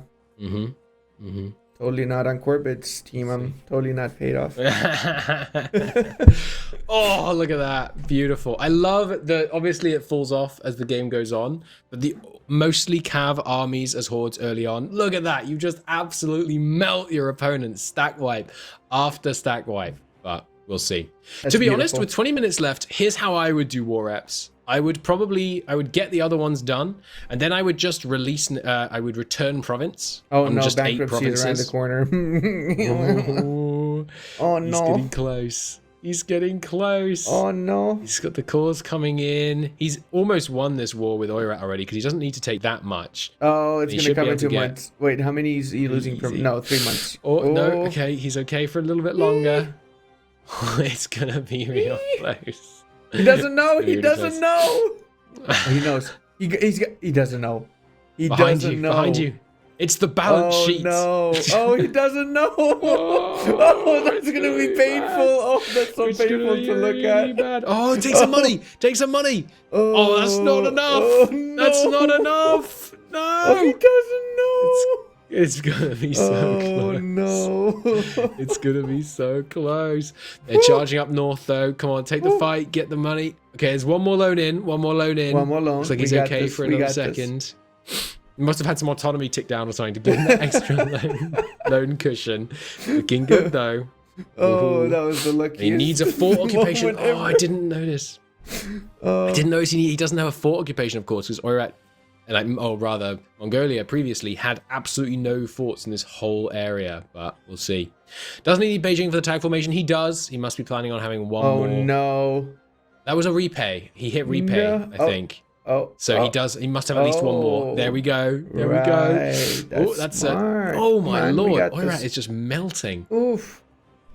Totally not on Corbett's team. I'm totally not paid off. Oh, look at that. Beautiful. I love that. Obviously, it falls off as the game goes on, but the mostly Cav armies as hordes early on. Look at that. You just absolutely melt your opponents. Stack wipe after stack wipe. But we'll see. To be honest, with 20 minutes left, here's how I would do war reps. I would get the other ones done, and then I would just release. I would return province. Oh no, just bankruptcy is around the corner. Oh no, he's getting close. He's getting close. Oh no, he's got the cause coming in. He's almost won this war with Oirat already because he doesn't need to take that much. Oh, it's gonna come in 2 months. Wait, how many is he losing? No, 3 months. No, okay, he's okay for a little bit longer. It's gonna be real close. He doesn't know. He Really doesn't close. know. Oh, he knows. He doesn't know. He doesn't know. Behind you. It's the balance Oh sheet. no! Oh, he doesn't know. Oh, that's gonna be painful. Oh, that's so It's gonna painful be to look really at. bad. Oh, take some money. Take some money. Oh, that's not enough. Oh, no. That's not enough. No. Oh, he doesn't know. It's gonna be so close. No. It's gonna be so close. They're charging up north though. Come on, take the fight, get the money. Okay, there's one more loan in. One more loan in. One more loan. Looks like We he's got okay this, for we another got this. second. He must have had some autonomy tick down or something to give him that extra loan cushion. Looking good though. Oh, Ooh. that was the luckiest. He needs a fort occupation. moment Oh, I ever. didn't notice. I didn't notice he doesn't have a fort occupation, of course, because Oirat, rather Mongolia previously had absolutely no forts in this whole area. But we'll see. Doesn't he need Beijing for the tag formation? He does. He must be planning on having one more. Oh no. That was a repay. He hit repay, No. I think. Oh. So he does. He must have at least one more. There we go. There we go. Right. Oh, that's it. smart. Oh my Man, we lord! got Oirat this. is just melting. Oof.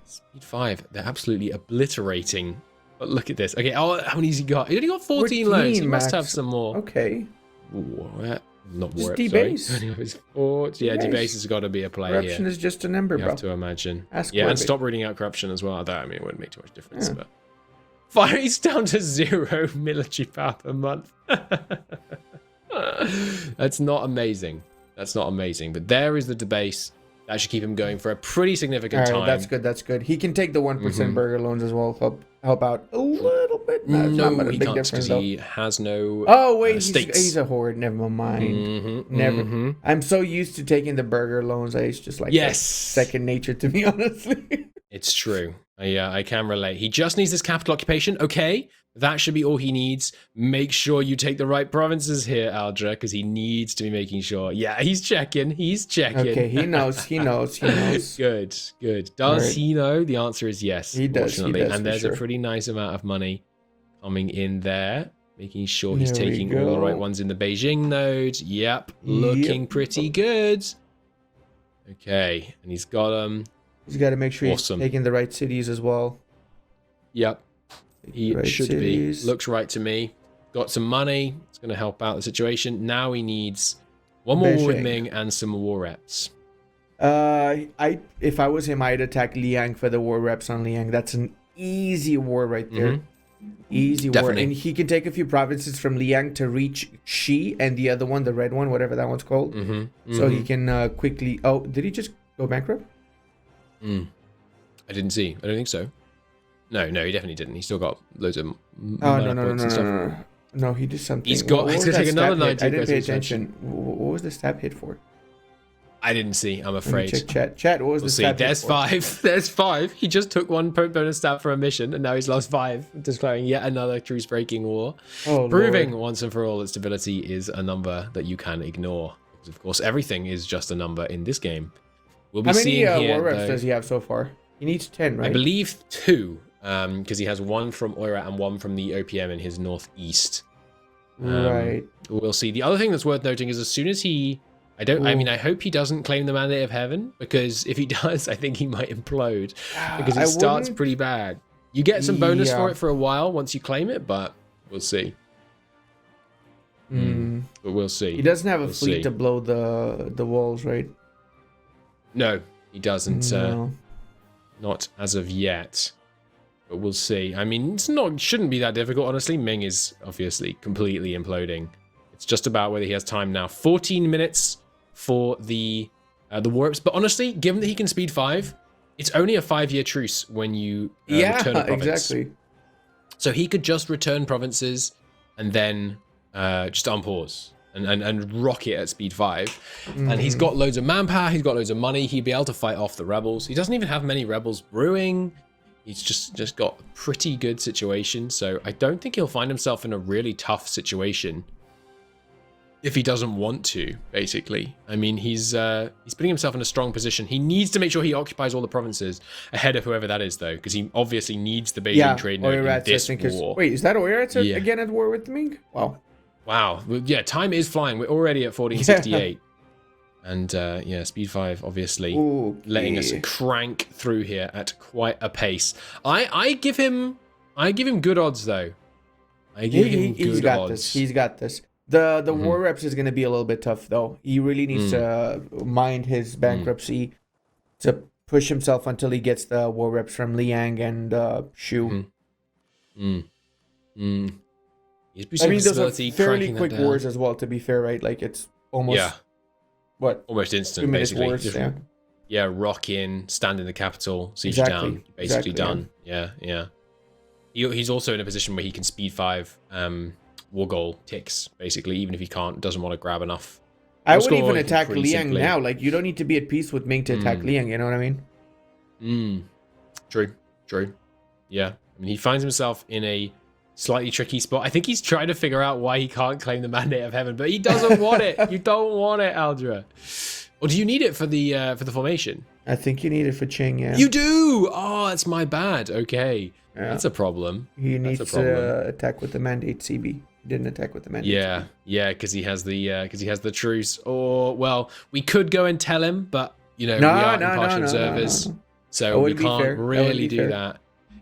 Speed 5. They're absolutely obliterating. But look at this. Okay, how many has he got? He only got 14 loans. He must max. have some more. Okay. What? Not Just Warp, debase. sorry. Only of his forts. Yeah, Debase. debase has got to be a play Corruption here. is just a number, You bro. have to imagine. Ask Yeah, and Corbett. stop reading out corruption as well. That, I mean, it wouldn't make too much difference. Yeah. But fire is down to 0 military power per month. That's not amazing. That's not amazing. But there is the debase. That should keep him going for a pretty significant All right, time. that's good. That's good. He can take the 1% burger loans as well. Help out a little bit. No, it's No, not a he big can't difference because though. he has no Oh wait, states. he's a horde. Never mind. Mm-hmm, Never. mm-hmm. I'm so used to taking the burger loans. It's just like Yes. second nature to me, honestly. It's true. I can relate. He just needs this capital occupation. Okay, that should be all he needs. Make sure you take the right provinces here, Aldra, because he needs to be making sure. Yeah, he's checking. He's checking. Okay, he knows. He knows. He knows. Good, good. Does Right. he know? The answer is yes. He does, he Fortunately. does, And for there's sure. a pretty nice amount of money coming in there. Making sure he's There we taking all the right go. ones in the Beijing node. Yep, looking Yep. pretty good. Okay, and he's got He's got to make sure Awesome. he's taking the right cities as well. Yep, he Right should cities. be. Looks right to me. Got some money. It's going to help out the situation. Now he needs one more war with Beijing. Ming and some war reps. If I was him, I'd attack Liang for the war reps on Liang. That's an easy war right there. Easy war. Definitely. And he can take a few provinces from Liang to reach Xi and the other one, the red one, whatever that one's called. So he can quickly... Oh, did he just go bankrupt? I didn't see. I don't think so. No, he definitely didn't. He's still got loads of Oh, no, mana points and stuff. No, he did something. He's got- What he's was gonna that take another stab hit? 90 I didn't pay aggressive attention. What was the stab hit for? I didn't see. I'm Let me afraid. check chat. Chat, what was We'll the see. stab hit There's for? 5. There's 5. He just took one bonus stab for a mission, and now he's lost 5, declaring yet another truce-breaking war. Oh, Proving Lord. once and for all that stability is a number that you can ignore. Because of course, everything is just a number in this game. We'll be How many seeing here, war reps though, does he have so far? He needs 10, right? I believe 2, because he has one from Oirat and one from the OPM in his northeast. Right. We'll see. The other thing that's worth noting is as soon as he... I hope he doesn't claim the Mandate of Heaven, because if he does, I think he might implode. Because it I starts wouldn't- pretty bad. You get some bonus for Yeah. it for a while once you claim it, but we'll see. But we'll see. He doesn't have a We'll fleet see. to blow the walls, right? No, he doesn't. No. Not as of yet. But we'll see. I mean, shouldn't be that difficult, honestly. Ming is obviously completely imploding. It's just about whether he has time now. 14 minutes for the warps. But honestly, given that he can speed 5, it's only a 5-year truce when you return a province. exactly. So he could just return provinces and then just unpause and rock it at speed 5. And he's got loads of manpower, he's got loads of money, he'd be able to fight off the rebels. He doesn't even have many rebels brewing. He's just got a pretty good situation. So I don't think he'll find himself in a really tough situation if he doesn't want to, basically. I mean, he's putting himself in a strong position. He needs to make sure he occupies all the provinces ahead of whoever that is, though, because he obviously needs the Beijing trade node in Oirat's, this war. Wait, is that Oirat's Yeah. again at war with the Ming? Wow. Wow. Well, yeah, time is flying. We're already at 1468. And yeah, speed 5 obviously Okay. letting us crank through here at quite a pace. I give him good odds though. I give him He's good got odds. this. He's got this. The war reps is going to be a little bit tough though. He really needs to mind his bankruptcy to push himself until he gets the war reps from Liang and Shu. He's boosting I mean, those are facility, fairly cranking that quick down. wars as well. To be fair, right? Like it's almost what almost 2 instant, minutes basically. wars. Just, Yeah. rock in, stand in the capital, siege Exactly, down, basically exactly, done. Yeah. He's also in a position where he can speed 5 war goal ticks, basically, even if he doesn't want to grab enough. I War would even score attack pretty Liang simply. now. Like you don't need to be at peace with Ming to attack Liang. You know what I mean? True. Yeah. I mean, he finds himself in a slightly tricky spot. I think he's trying to figure out why he can't claim the Mandate of Heaven, but he doesn't want it. You don't want it, Aldra. Or do you need it for the formation? I think you need it for Qing. Yeah. You do. Oh, that's my bad. Okay, Yeah. that's a problem. He That's needs a problem. to attack with the Mandate CB. He didn't attack with the Mandate. Yeah, because he has the truce. Or well, we could go and tell him, but you know No, we are no, impartial no. observers, That so we wouldn't be can't fair. That really wouldn't be do fair. that.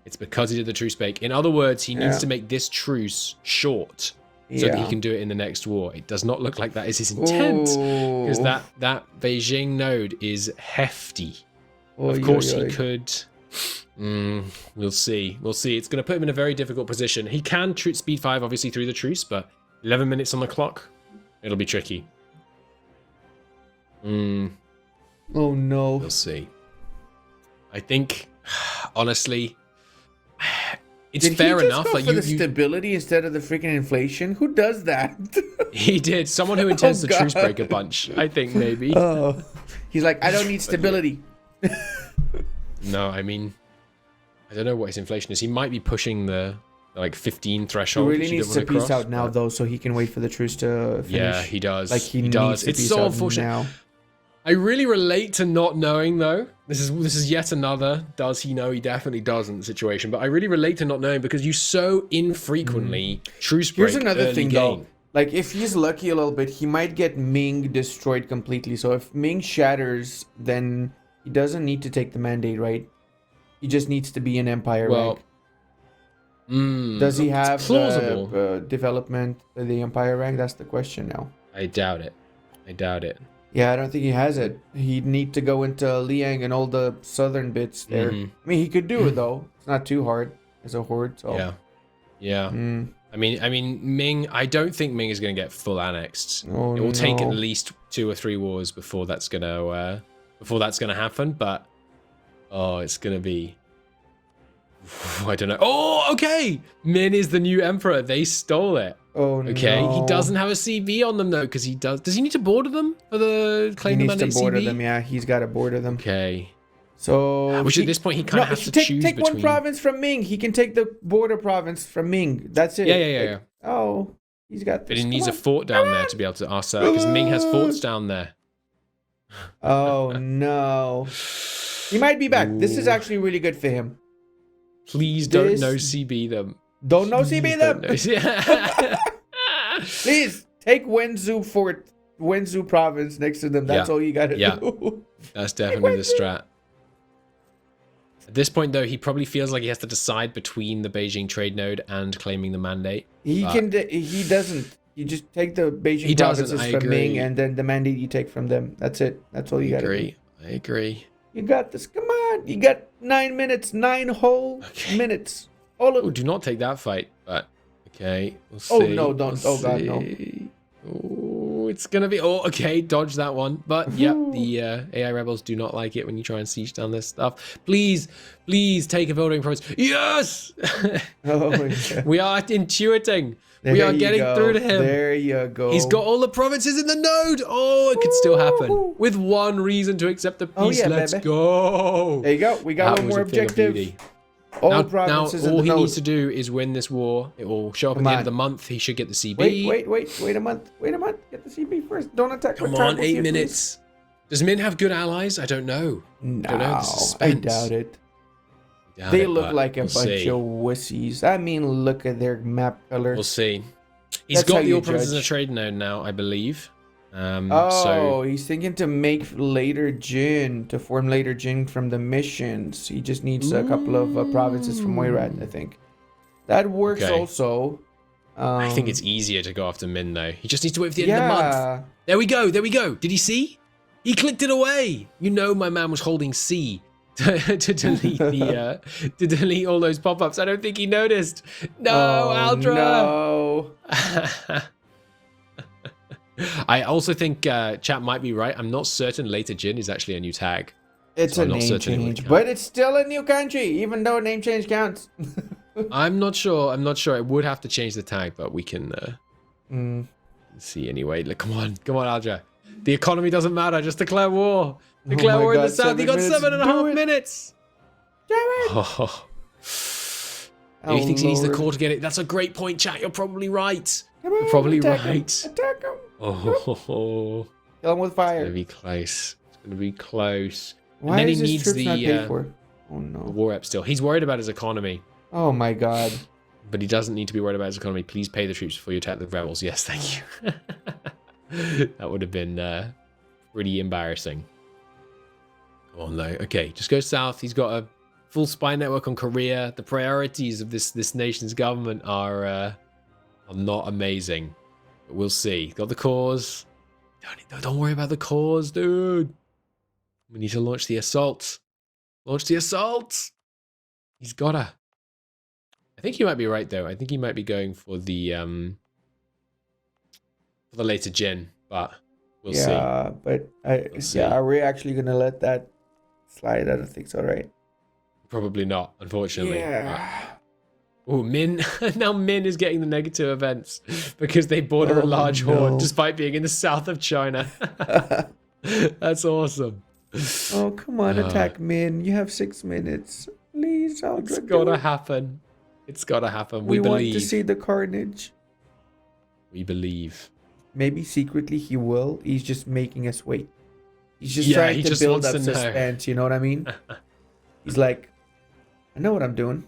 It's because he did the truce break. In other words, he needs Yeah. to make this truce short so that he can do it in the next war. It does not look like that is his intent, because Ooh. that Beijing node is hefty. Oy, Of course, oy, oy. he could. We'll see. It's going to put him in a very difficult position. He can speed 5, obviously, through the truce, but 11 minutes on the clock, it'll be tricky. Oh no. We'll see. I think, honestly, it's Did fair he just enough. go Like for you, the stability instead of the freaking inflation? Who does that? he did. Someone who intends Oh, to truce God. break a bunch. I think maybe. Oh, he's like, I don't need stability. No, I mean, I don't know what his inflation is. He might be pushing the like 15 He threshold. really which he needs doesn't to wanna peace cross, out now, but- though, so he can wait for the truce to finish. Yeah, he does. Like he does. needs to It's peace so out unfortunate. now. I really relate to not knowing though. This is yet another does he know he definitely doesn't situation. But I really relate to not knowing because you so infrequently truce break. Here's another early thing, game. though. Like, if he's lucky a little bit, he might get Ming destroyed completely. So if Ming shatters, then he doesn't need to take the Mandate, right? He just needs to be an Empire Well, rank. Does he it's have plausible? development, the Empire rank? That's the question now. I doubt it. Yeah, I don't think he has it. He'd need to go into Liang and all the southern bits there. Mhm. I mean, he could do it, though. It's not too hard as a horde, so... Yeah. Mm. I mean, Ming. I don't think Ming is going to get full annexed. Oh, It will take at no. least 2 or 3 wars before that's gonna happen. But it's gonna be. I don't know. Oh, okay. Min is the new emperor. They stole it. Oh, Okay, no. he doesn't have a CB on them though, because he does. Does he need to border them for the He claim the needs to mandate border CB? them, yeah. He's got to border them. Okay. So... Which at this point he kind of has to choose take between. one province from Ming. He can take the border province from Ming. That's it. Yeah. Oh, he's got this. But he needs a Come on. fort down there to be able to ask because Ming has forts down there. Oh, no. He might be back. This is Ooh. actually really good for him. Please don't This- no CB them. Don't know CB them. Yeah. Please take Wenzhou province next to them. That's Yeah. all you got to Yeah. do. That's definitely the strat. At this point, though, he probably feels like he has to decide between the Beijing trade node and claiming the mandate. He But- can. He doesn't. You just take the Beijing He doesn't, provinces I from Ming, agree. and then the mandate you take from them. That's it. That's all you got to do. I agree. You got this. Come on. You got 9 minutes. 9 whole Okay. minutes. All of Oh, it. do not take that fight. But okay, we'll see. Oh, no, don't. We'll Oh, God, no. see. Oh, it's gonna be. Oh, okay, dodge that one. But yep, the AI rebels do not like it when you try and siege down this stuff. Please take a building province. Yes, Oh, my God. we are intuiting. We There are you getting go. through to him. There you go. He's got all the provinces in the node. Oh, it could still happen. With one reason to accept the peace. Oh, yeah, Let's baby. go. There you go. We got That one was more a thing of objective. beauty. All Now, provinces in all the he node. needs to do is win this war. It will show up Come at the end on. of the month. He should get the CB. Wait a month. Get the CB first. Don't attack. Come with on, tribal 8 fiefdoms. minutes. Does Min have good allies? I don't know. No, Don't know, the I suspense. doubt it. Doubt They it, look but like a we'll bunch see. of wussies. I mean, look at their map color. We'll see. He's That's how got the you all provinces in a judge. trade node now, I believe. Oh, he's thinking to make later Jin, to form later Jin from the missions. He just needs a couple of provinces from Moirat, I think. That works also. I think it's easier to go after Min, though. He just needs to wait for the end of the month. There we go. Did he see? He clicked it away. You know my man was holding C to delete to delete all those pop-ups. I don't think he noticed. No, Aldra. No. I also think chat might be right. I'm not certain later Jin is actually a new tag. It's a name change, but it's still a new country, even though name change counts. I'm not sure. It would have to change the tag, but we can see anyway. Look, come on, Aldra. The economy doesn't matter. Just declare war. Declare war in the south. You got 7.5 minutes. Damn it. Oh. He thinks he needs the core to get it. That's a great point, chat. You're probably right. You're probably right. Attack him. Oh. Kill him with fire. It's gonna be close. Why and then is he his needs troops the not paid for? Oh no. war rep still. He's worried about his economy. Oh my god. But he doesn't need to be worried about his economy. Please pay the troops before you attack the rebels. Yes, thank you. That would have been pretty embarrassing. Come on, though. Okay, just go south. He's got a full spy network on Korea. The priorities of this nation's government are not amazing. But we'll see. Got the cause. Don't worry about the cause, dude. We need to launch the assault. Launch the assault. He's gotta. I think he might be right, though. I think he might be going for the later Jin, but we'll see. Yeah, but are we actually gonna let that slide? I don't think so, right? Probably not, unfortunately. Yeah. Oh, Min. Now Min is getting the negative events because they boarded a large horde despite being in the south of China. That's awesome. Oh, come on, attack Min. You have 6 minutes. Please, Aldra. It's gotta happen. It's gotta happen. We want believe. To see the carnage. We believe. Maybe secretly he will. He's just making us wait. He's just trying to build up suspense. You know what I mean? He's like, I know what I'm doing.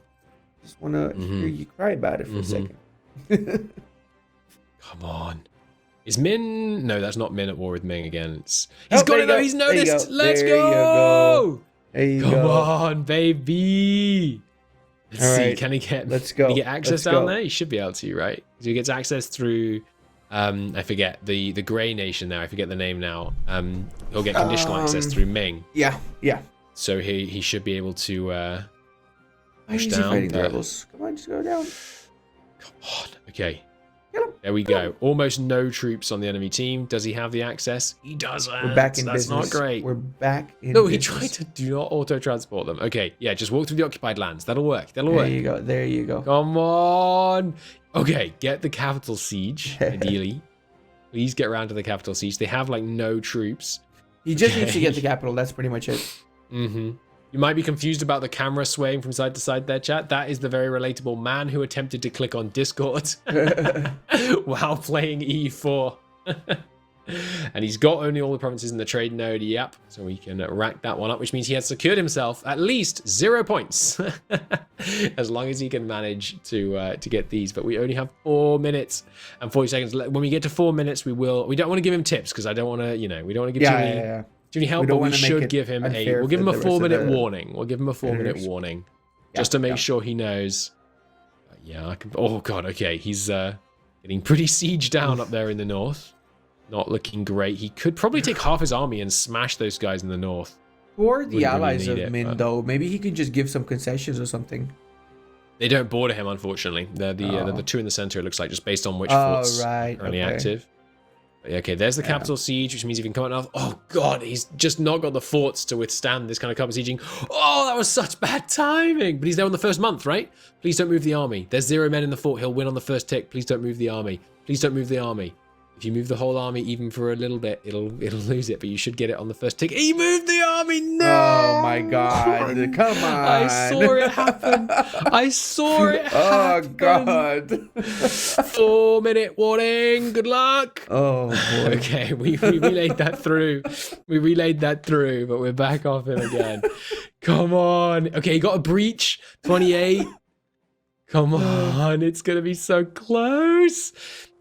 Just want to hear you cry about it for a second. Come on. Is Min? No, that's not Min at war with Ming again. He's got it though. He's noticed. Let's go. There you go. Come on, baby. Let's see. Can he get? Let's go. Can he get access down there? He should be able to, right? So he gets access through. I forget the Grey Nation now. I forget the name now. He'll get conditional access through Ming. Yeah. So he should be able to push Easy down. Fighting the rebels. Come on, just go down. Come on. Okay. There we go. Almost no troops on the enemy team. Does he have the access? He doesn't. We're back in business. That's not great. We're back in No, business. he tried to do not auto-transport them. Okay, yeah, just walk through the occupied lands. That'll work. There you go. Come on. Okay, get the capital siege, ideally. Please get around to the capital siege. They have, like, no troops. He just needs to get the capital. That's pretty much it. You might be confused about the camera swaying from side to side there, chat. That is the very relatable man who attempted to click on Discord while playing EU4. And he's got only all the provinces in the trade node, yep. So we can rack that one up, which means he has secured himself at least 0 points. As long as he can manage to get these. But we only have 4 minutes and 40 seconds. When we get to 4 minutes, we don't want to give him tips because I don't want to, we don't want to give too many help, but we should give him we'll give him a 4-minute warning. We'll give him a 4-minute warning just to make sure he knows. Yeah, I can. Oh god, okay, he's getting pretty sieged down up there in the north. Not looking great. He could probably take half his army and smash those guys in the north. Who are the allies of Min, though? Maybe he could just give some concessions or something. They don't border him, unfortunately. They're the two in the center, it looks like, just based on which forts are currently active. Okay, there's the capital siege, which means he can come out now. Oh god, he's just not got the forts to withstand this kind of capital sieging. Oh, that was such bad timing. But he's there on the first month, right? Please don't move the army. There's 0 men in the fort. He'll win on the first tick. Please don't move the army. Please don't move the army. If you move the whole army, even for a little bit, it'll lose it. But you should get it on the first tick. He moved the army. No! Oh my god! Come on! I saw it happen. I saw it happen. Oh god! 4-minute warning. Good luck. Oh boy. Okay, we relayed that through. But we're back off it again. Come on. Okay, you got a breach. 28. Come on. It's gonna be so close.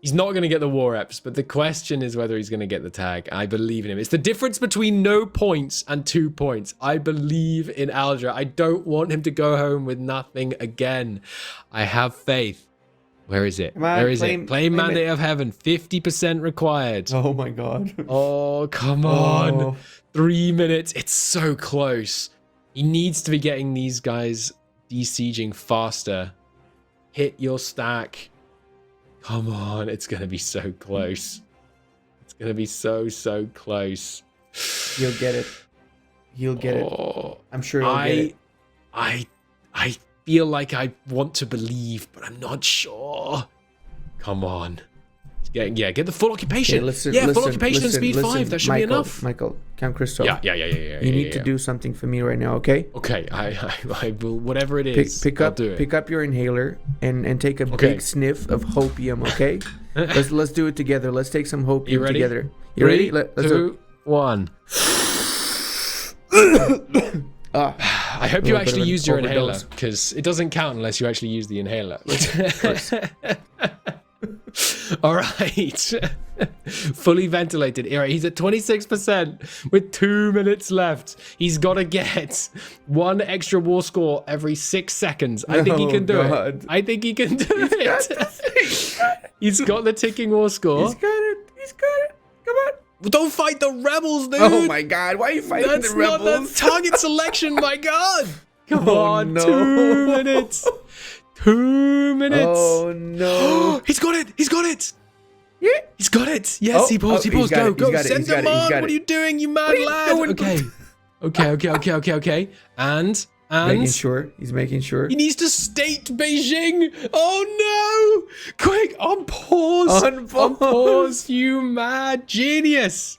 He's not going to get the war reps, but the question is whether he's going to get the tag. I believe in him. It's the difference between no points and 2 points. I believe in Aldra. I don't want him to go home with nothing again. I have faith. Where is it? Where is it? Claim Mandate of Heaven. 50% required. Oh my god. Oh, come on. 3 minutes. It's so close. He needs to be getting these guys de-sieging faster. Hit your stack. Come on, it's going to be so close. It's going to be so close. He'll get it. He'll get it. I'm sure he'll get it. I feel like I want to believe, but I'm not sure. Come on. Get the full occupation. Okay, full occupation and speed 5. That should be enough. Michael, Count Crystal. Yeah. You need to do something for me right now, okay? Okay, I will, whatever it is, pick up your inhaler and take a big sniff of hopium, okay? let's do it together. Let's take some hopium together. You ready? 3, 2, 1. I hope you actually used your inhaler, because it doesn't count unless you actually use the inhaler. All right. Fully ventilated. All right, he's at 26% with 2 minutes left. He's got to get 1 extra war score every 6 seconds. I think he can do it. I think he can do it. He's got the ticking war score. He's got it. Come on. Don't fight the rebels, dude. Oh my god, why are you fighting the rebels? That's target selection, my god. Come on, no. 2 minutes. 2 minutes. Oh no. He's got it. Yeah. He's got it. Yes, he paused. Go. Send them on. What are you doing, you mad lad? Okay. And He's making sure. He needs to state Beijing. Oh no. Quick, on pause. On pause, you mad genius.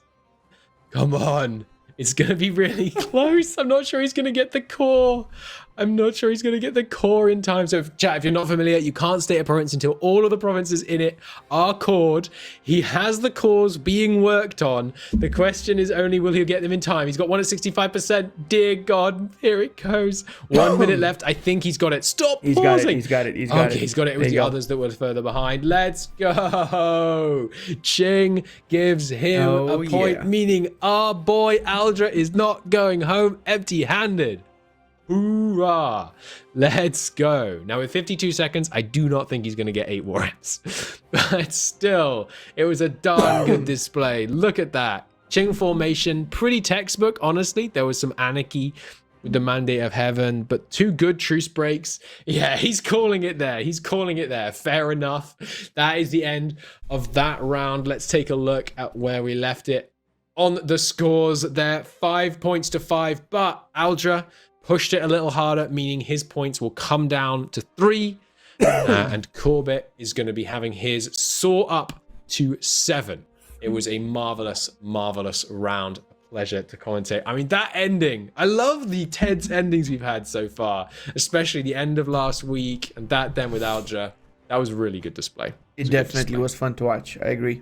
Come on. It's going to be really close. I'm not sure he's going to get the core. I'm not sure he's going to get the core in time. So, chat, if you're not familiar, you can't state a province until all of the provinces in it are cored. He has the cores being worked on. The question is only, will he get them in time? He's got 1 at 65%. Dear God, here it goes. 1 minute left. I think he's got it. Stop pausing. He's got it. He's got it. It was the others that were further behind. Let's go. Qing gives him a point, meaning our boy Aldra is not going home empty-handed. Hoorah! Let's go. Now with 52 seconds, I do not think he's going to get 8 war reps. But still, it was a darn good display. Look at that. Qing formation, pretty textbook, honestly. There was some anarchy with the Mandate of Heaven, but 2 good truce breaks. Yeah, he's calling it there. Fair enough. That is the end of that round. Let's take a look at where we left it on the scores there. 5 points to 5, but Aldra pushed it a little harder, meaning his points will come down to 3. And Corbett is going to be having his soar up to 7. It was a marvelous round. A pleasure to commentate. I mean, that ending. I love the tense endings we've had so far, especially the end of last week and that then with Aldra. That was a really good display. It definitely was fun to watch. I agree.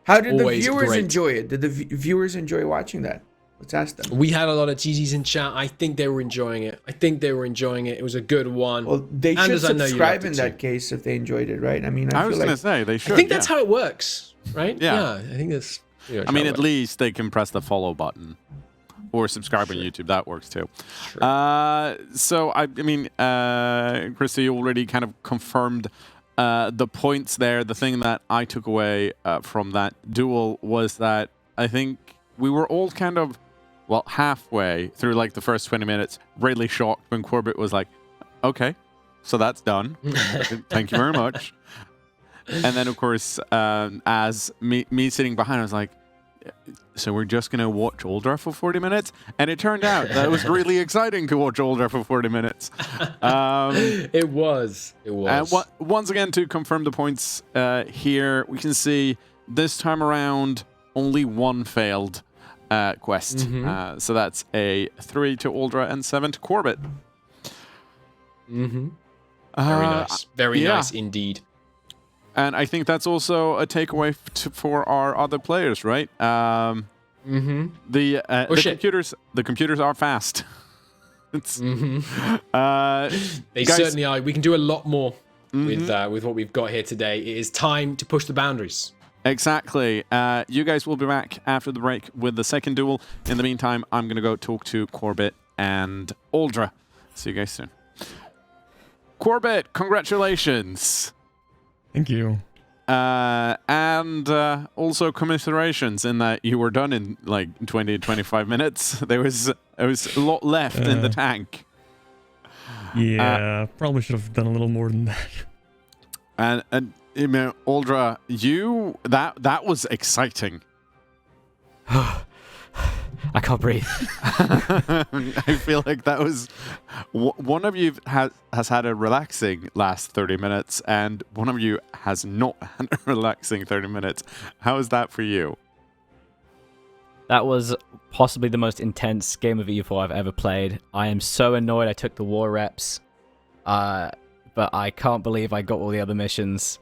How did the viewers enjoy it? Did the viewers enjoy watching that? Let's ask them. We had a lot of GGs in chat. I think they were enjoying it. It was a good one. Well, they should subscribe in that case if they enjoyed it, right? I mean, I was going to say they should. I think that's how it works, right? Yeah. I think that's. I mean, at least they can press the follow button or subscribe on YouTube. That works too. So I mean, Christy, you already kind of confirmed the points there. The thing that I took away from that duel was that I think we were all kind of, well, halfway through like the first 20 minutes, really shocked when Corbett was like, okay, so that's done. Thank you very much. And then, of course, as me sitting behind, I was like, so we're just going to watch Aldra for 40 minutes? And it turned out that it was really exciting to watch Aldra for 40 minutes. It was. And once again, to confirm the points here, we can see this time around, only 1 failed quest. So that's a 3 to Aldra and 7 to Corbett. Very nice. Very nice indeed. And I think that's also a takeaway for our other players, right? The computers are fast. They certainly are. We can do a lot more. with what we've got here today. It is time to push the boundaries. Exactly. You guys will be back after the break with the second duel. In the meantime, I'm going to go talk to Corbett and Aldra. See you guys soon. Corbett, congratulations. Thank you. And also commiserations in that you were done in like 20 to 25 minutes. There was a lot left in the tank. Yeah, probably should have done a little more than that. And you know, Aldra, that was exciting. I can't breathe. I feel like that was one of you has had a relaxing last 30 minutes, and one of you has not had a relaxing 30 minutes. How is that for you? That was possibly the most intense game of EU4 I've ever played. I am so annoyed I took the war reps, but I can't believe I got all the other missions.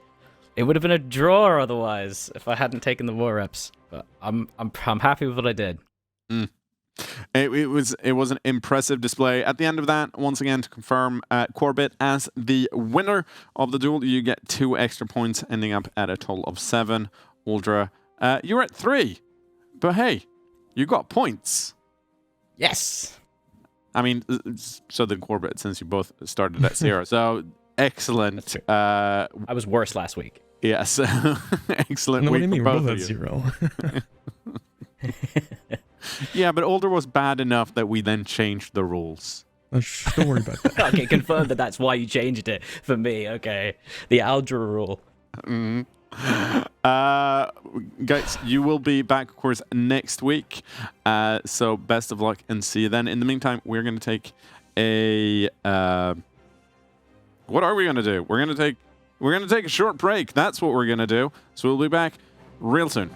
It would have been a draw otherwise if I hadn't taken the war reps. But I'm happy with what I did. Mm. It was an impressive display. At the end of that, once again to confirm, Quarbit as the winner of the duel. You get 2 extra points, ending up at a total of 7. Aldra, you're at 3, but hey, you got points. Yes. I mean, so did Corbett, since you both started at 0. So excellent. I was worse last week. Yes, excellent. No, what do you mean? We're both at you. 0. Yeah, but Aldra was bad enough that we then changed the rules. Don't worry about that. Okay, confirm that's why you changed it for me. Okay, the Aldra rule. Guys, you will be back, of course, next week. So best of luck and see you then. In the meantime, we're going to take a... what are we going to do? We're going to take a short break. That's what we're going to do. So we'll be back real soon.